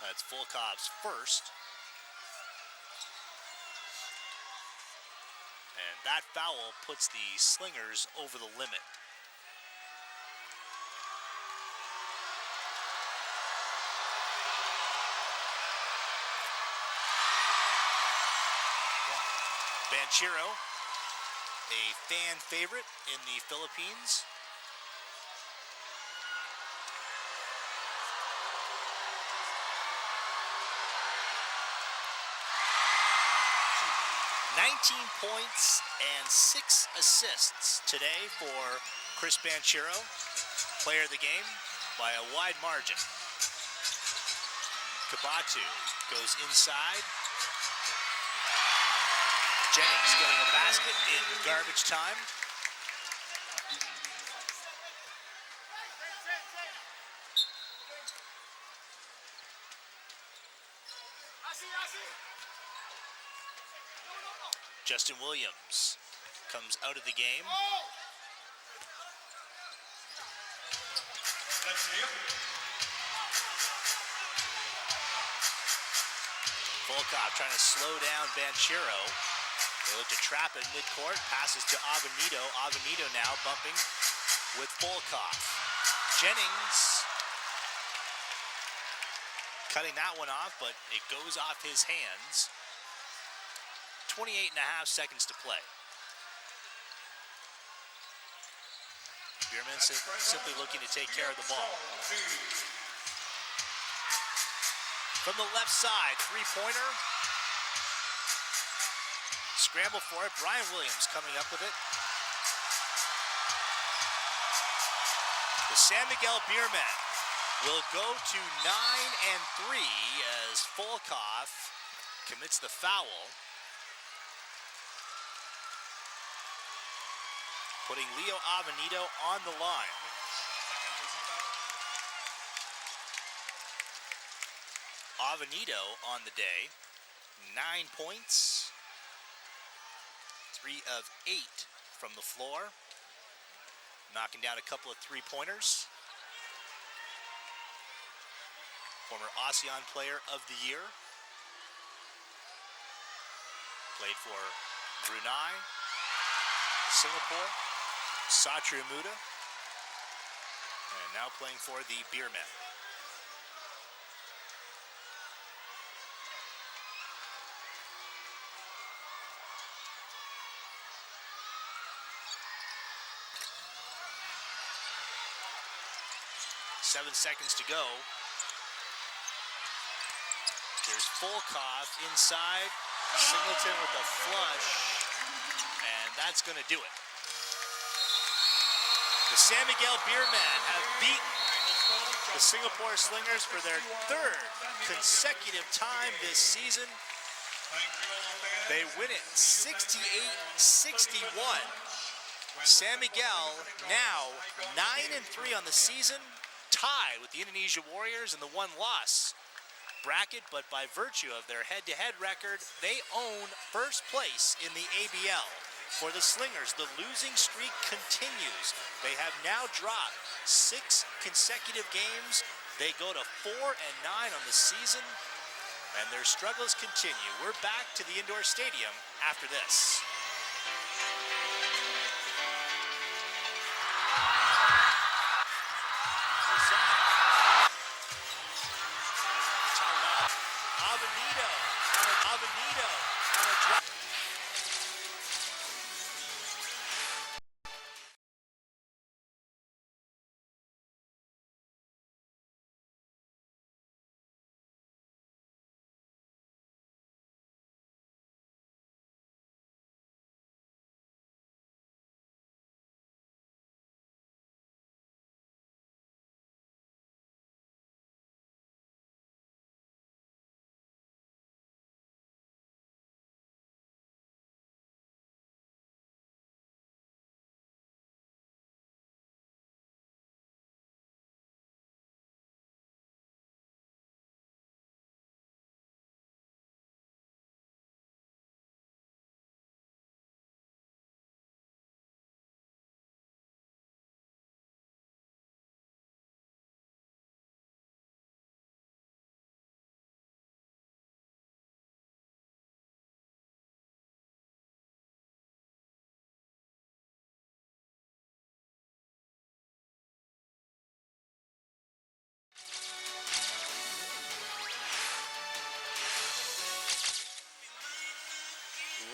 That's Volkov's first. And that foul puts the Slingers over the limit. Banchero, a fan favorite in the Philippines. Points and 6 assists today for Chris Banchero, player of the game by a wide margin. Kabatu goes inside. Jennings getting a basket in garbage time. Justin Williams comes out of the game. Volkov trying to slow down Banchero. They look to trap at midcourt. Passes to Avenito. Avenito now bumping with Volkov. Jennings cutting that one off, but it goes off his hands. 28 and a half seconds to play. Beermen simply looking to take care of the ball. From the left side, three-pointer. Scramble for it. Brian Williams coming up with it. The San Miguel Beermen will go to 9-3 as Volkov commits the foul, putting Leo Avenito on the line. Avenito on the day, 9 points, 3 of 8 from the floor, knocking down a couple of three-pointers. Former ASEAN Player of the Year. Played for Brunei, Singapore, Satriamuda, and now playing for the Beermen. Seven seconds to go. There's Volkov inside. Singleton with a flush, and that's going to do it. The San Miguel Beermen have beaten the Singapore Slingers for their third consecutive time this season. They win it 68-61. San Miguel now 9-3 on the season, tied with the Indonesia Warriors in the one-loss bracket, but by virtue of their head-to-head record, they own first place in the ABL. For the Slingers, the losing streak continues. They have now dropped 6 consecutive games. They go to 4-9 on the season, and their struggles continue. We're back to the indoor stadium after this. Avenito on a drop.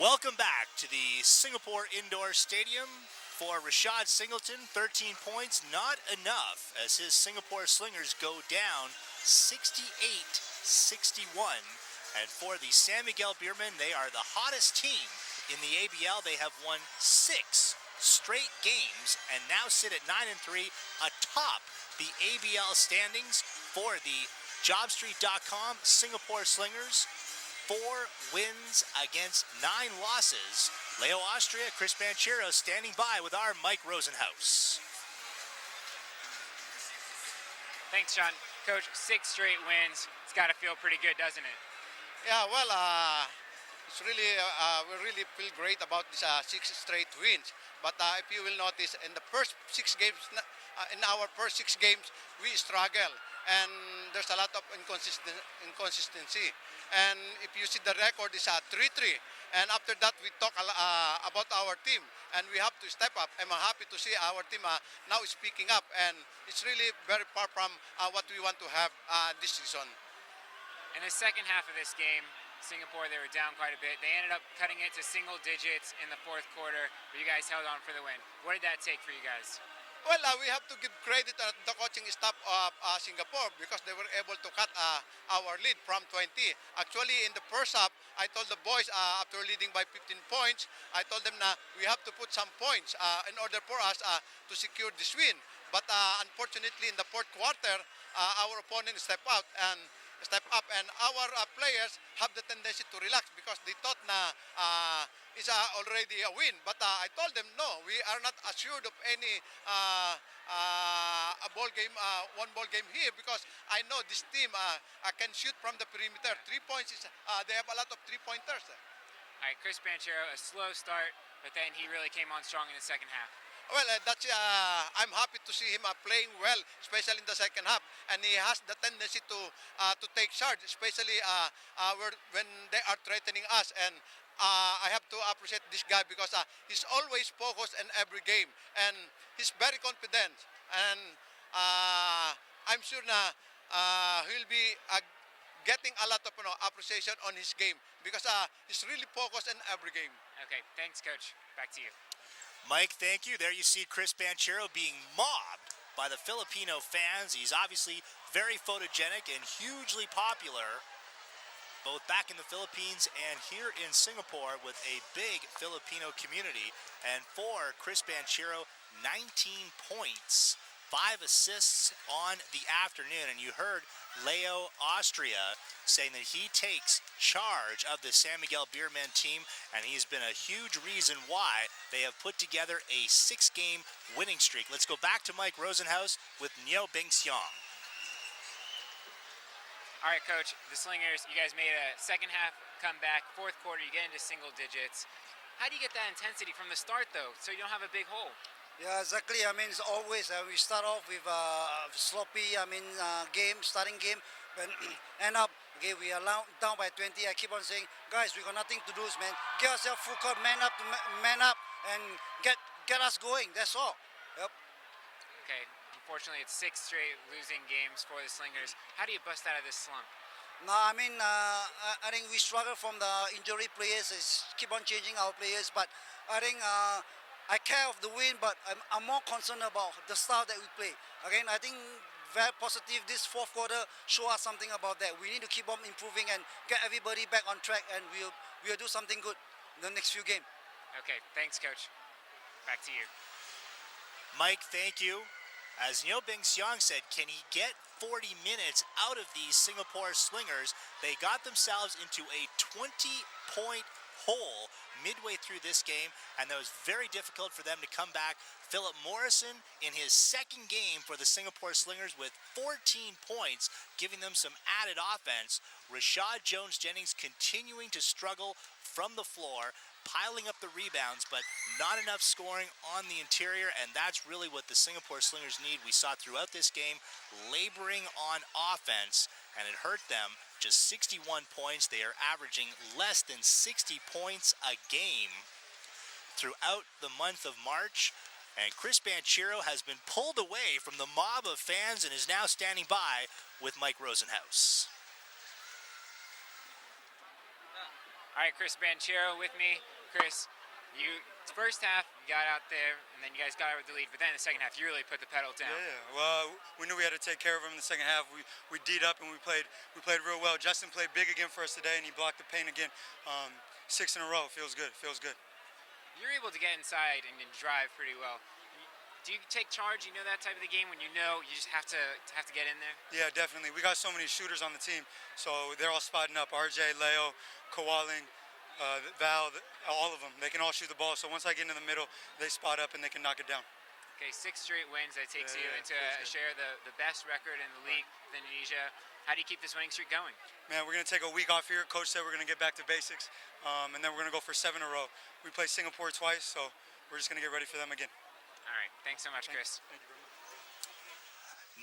Welcome back to the Singapore Indoor Stadium. For Rashad Singleton, 13 points, not enough as his Singapore Slingers go down 68-61. And for the San Miguel Beermen, they are the hottest team in the ABL. They have won 6 straight games and now sit at 9-3 atop the ABL standings. For the Jobstreet.com Singapore Slingers, 4 wins against 9 losses. Leo Austria, Chris Banchero standing by with our Mike Rosenhaus. Thanks, Sean. Coach, 6 straight wins. It's got to feel pretty good, doesn't it? Yeah, well, it's really we really feel great about this 6 straight wins. But if you will notice, in the first 6 games, in our first 6 games, we struggle, and there's a lot of inconsistency. And if you see the record is 3-3, and after that we talk about our team, and we have to step up. I'm happy to see our team now is picking up, and it's really very far from what we want to have this season. In the second half of this game, Singapore, they were down quite a bit. They ended up cutting it to single digits in the fourth quarter, but you guys held on for the win. What did that take for you guys? Well, we have to give credit to the coaching staff of Singapore because they were able to cut our lead from 20. Actually, in the first half, I told the boys after leading by 15 points, I told them na we have to put some points in order for us to secure this win. But unfortunately, in the fourth quarter, our opponent stepped up, and our players have the tendency to relax because they thought na it's already a win. But I told them no, we are not assured of any a ball game, one ball game here because I know this team can shoot from the perimeter. 3 points is they have a lot of 3-pointers. All right, Chris Banchero, a slow start, but then he really came on strong in the second half. Well, I'm happy to see him playing well, especially in the second half, and he has the tendency to take charge, especially when they are threatening us. And I have to appreciate this guy because he's always focused in every game, and he's very confident. And I'm sure na he'll be getting a lot of appreciation on his game because he's really focused in every game. Okay, thanks, Coach. Back to you. Mike, thank you. There you see Chris Banchero being mobbed by the Filipino fans. He's obviously very photogenic and hugely popular, both back in the Philippines and here in Singapore with a big Filipino community. And for Chris Banchero, 19 points, 5 assists on the afternoon. And you heard Leo Austria saying that he takes charge of the San Miguel Beermen team, and he's been a huge reason why they have put together a 6-game winning streak. Let's go back to Mike Rosenhaus with Neo Bing Xiong. All right, Coach, the Slingers, you guys made a second half comeback. Fourth quarter, you get into single digits. How do you get that intensity from the start, though, so you don't have a big hole? Yeah, exactly. I mean, it's always we start off with sloppy. Starting game, but end up okay. We are down by 20. I keep on saying, guys, we got nothing to lose, man. Get ourselves full court, man up, and get us going. That's all. Yep. Okay. Unfortunately, it's 6 straight losing games for the Slingers. How do you bust out of this slump? No, I mean, I think we struggle from the injury players. Keep on changing our players, but I think. I care of the win, but I'm more concerned about the style that we play. Again, I think very positive. This fourth quarter show us something about that. We need to keep on improving and get everybody back on track, and we'll do something good in the next few games. Okay, thanks, Coach. Back to you. Mike, thank you. As Neo Bing Xiong said, can he get 40 minutes out of these Singapore Slingers? They got themselves into a 20-point hole midway through this game, and that was very difficult for them to come back. Philip Morrison in his second game for the Singapore Slingers with 14 points, giving them some added offense. Rashad Jones-Jennings continuing to struggle from the floor, piling up the rebounds, but not enough scoring on the interior, and that's really what the Singapore Slingers need. We saw throughout this game, laboring on offense, and it hurt them. Just 61 points. They are averaging less than 60 points a game throughout the month of March. And Chris Banchero has been pulled away from the mob of fans and is now standing by with Mike Rosenhaus. All right, Chris Banchero with me. Chris, first half, you got out there, and then you guys got out with the lead. But then in the second half, you really put the pedal down. Yeah, well, we knew we had to take care of him in the second half. We D'd up and we played real well. Justin played big again for us today, and he blocked the paint again. 6 in a row. Feels good. You're able to get inside and drive pretty well. Do you take charge? You know that type of the game when you know you just have to get in there? Yeah, definitely. We got so many shooters on the team, so they're all spotting up. RJ, Leo, Kowaling, Val, all of them. They can all shoot the ball. So once I get into the middle, they spot up and they can knock it down. Okay, 6 straight wins. That takes you into a share the best record in the league with Indonesia. How do you keep this winning streak going? Man, we're going to take a week off here. Coach said we're going to get back to basics, and then we're going to go for 7 in a row. We play Singapore twice, so we're just going to get ready for them again. All right. Thanks so much, Chris. Thank you very much.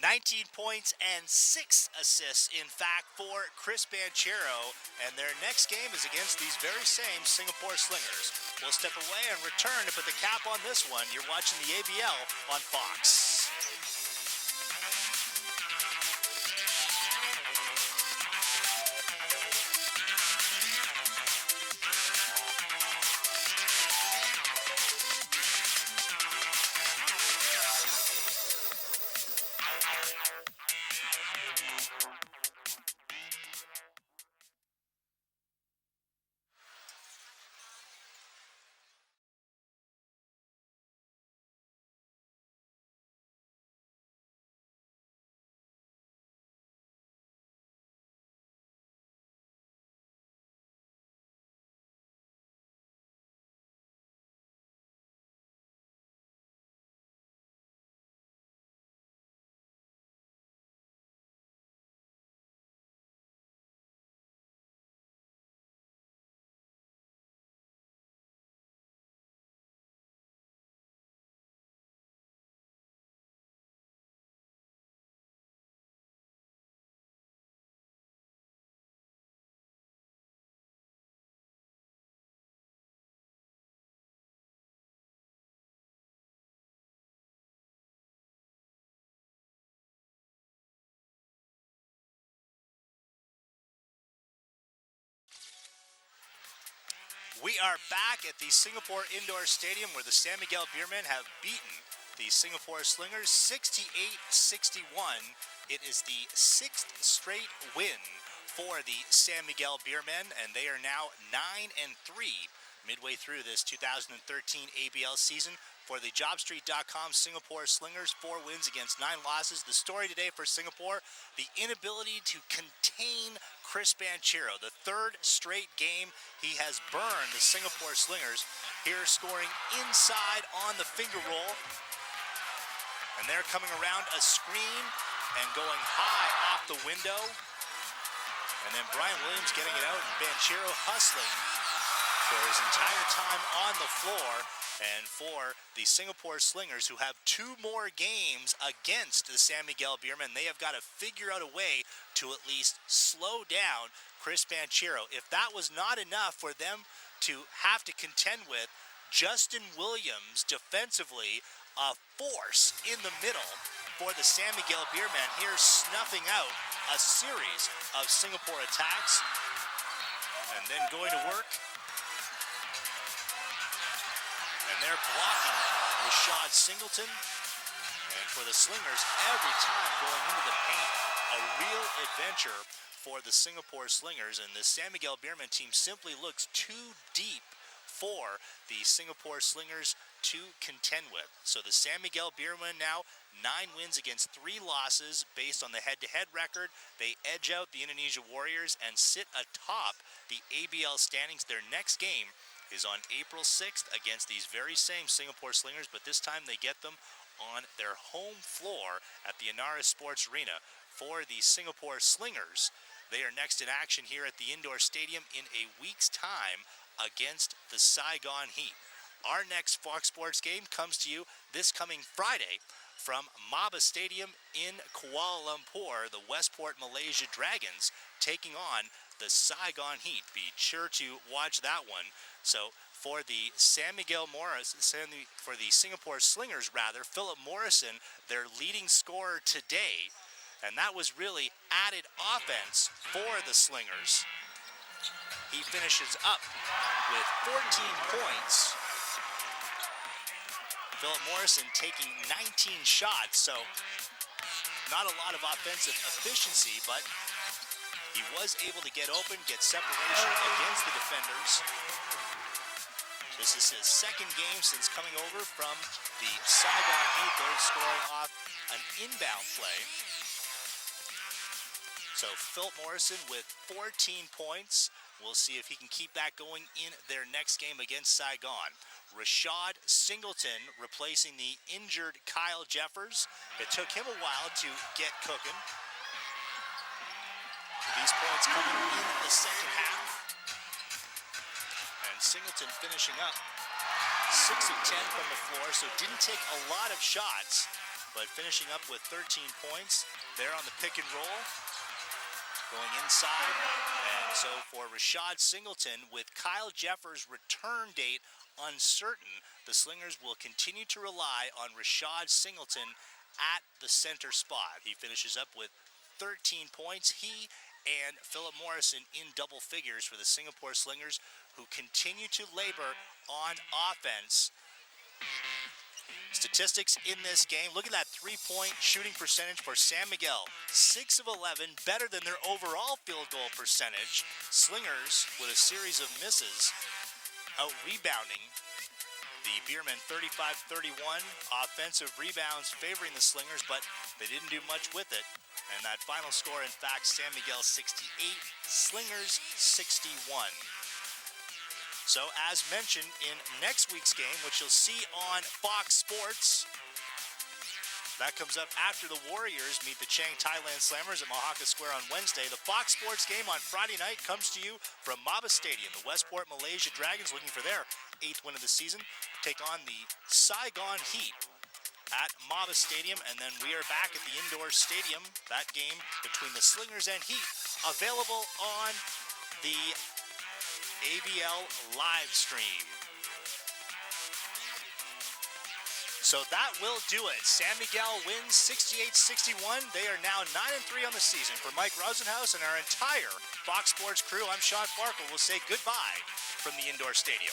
19 points and 6 assists, in fact, for Chris Banchero. And their next game is against these very same Singapore Slingers. We'll step away and return to put the cap on this one. You're watching the ABL on Fox. We are back at the Singapore Indoor Stadium where the San Miguel Beermen have beaten the Singapore Slingers 68-61. It is the 6th straight win for the San Miguel Beermen, and they are now 9-3 midway through this 2013 ABL season. For the JobStreet.com Singapore Slingers, 4 wins against 9 losses. The story today for Singapore, the inability to contain Chris Banchero. The 3rd straight game he has burned the Singapore Slingers. Here scoring inside on the finger roll. And they're coming around a screen and going high off the window. And then Brian Williams getting it out and Banchero hustling for his entire time on the floor. And for the Singapore Slingers, who have 2 more games against the San Miguel Beermen, they have got to figure out a way to at least slow down Chris Banchero. If that was not enough for them to have to contend with, Justin Williams defensively, a force in the middle for the San Miguel Beermen, here snuffing out a series of Singapore attacks. And then going to work. And they're blocking Rashad Singleton. And for the Slingers, every time going into the paint, a real adventure for the Singapore Slingers. And the San Miguel Beermen team simply looks too deep for the Singapore Slingers to contend with. So the San Miguel Beermen now 9 wins against 3 losses based on the head-to-head record. They edge out the Indonesia Warriors and sit atop the ABL standings. Their next game is on April 6th against these very same Singapore Slingers, but this time they get them on their home floor at the Inara Sports Arena. For the Singapore Slingers, they are next in action here at the Indoor Stadium in a week's time against the Saigon Heat. Our next Fox Sports game comes to you this coming Friday from Maba Stadium in Kuala Lumpur. The Westport Malaysia Dragons taking on the Saigon Heat. Be sure to watch that one. So for the for the Singapore Slingers, Philip Morrison, their leading scorer today, and that was really added offense for the Slingers. He finishes up with 14 points. Philip Morrison taking 19 shots, so not a lot of offensive efficiency, but he was able to get open, get separation against the defenders. This is his 2nd game since coming over from the Saigon Heat. They're scoring off an inbound play. So Philip Morrison with 14 points. We'll see if he can keep that going in their next game against Saigon. Rashad Singleton replacing the injured Kyle Jeffers. It took him a while to get cooking. These points coming in the second half. And Singleton finishing up 6 of 10 from the floor, so didn't take a lot of shots, but finishing up with 13 points there on the pick and roll. Going inside, and so for Rashad Singleton, with Kyle Jeffers' return date uncertain, the Slingers will continue to rely on Rashad Singleton at the center spot. He finishes up with 13 points. He and Philip Morrison in double figures for the Singapore Slingers, who continue to labor on offense. Statistics in this game, look at that three-point shooting percentage for San Miguel. 6 of 11, better than their overall field goal percentage. Slingers, with a series of misses, out-rebounding the Beermen 35-31. Offensive rebounds favoring the Slingers, but they didn't do much with it. And that final score, in fact, San Miguel 68, Slingers 61. So, as mentioned, in next week's game, which you'll see on Fox Sports, that comes up after the Warriors meet the Chiang Thailand Slammers at Mahaka Square on Wednesday. The Fox Sports game on Friday night comes to you from Maba Stadium. The Westport Malaysia Dragons, looking for their 8th win of the season, take on the Saigon Heat at Maba Stadium, and then we are back at the indoor stadium. That game between the Slingers and Heat, available on the ABL live stream. So that will do it. San Miguel wins 68-61. They are now 9-3 on the season. For Mike Rosenhaus and our entire Fox Sports crew, I'm Sean Farkle. We'll say goodbye from the indoor stadium.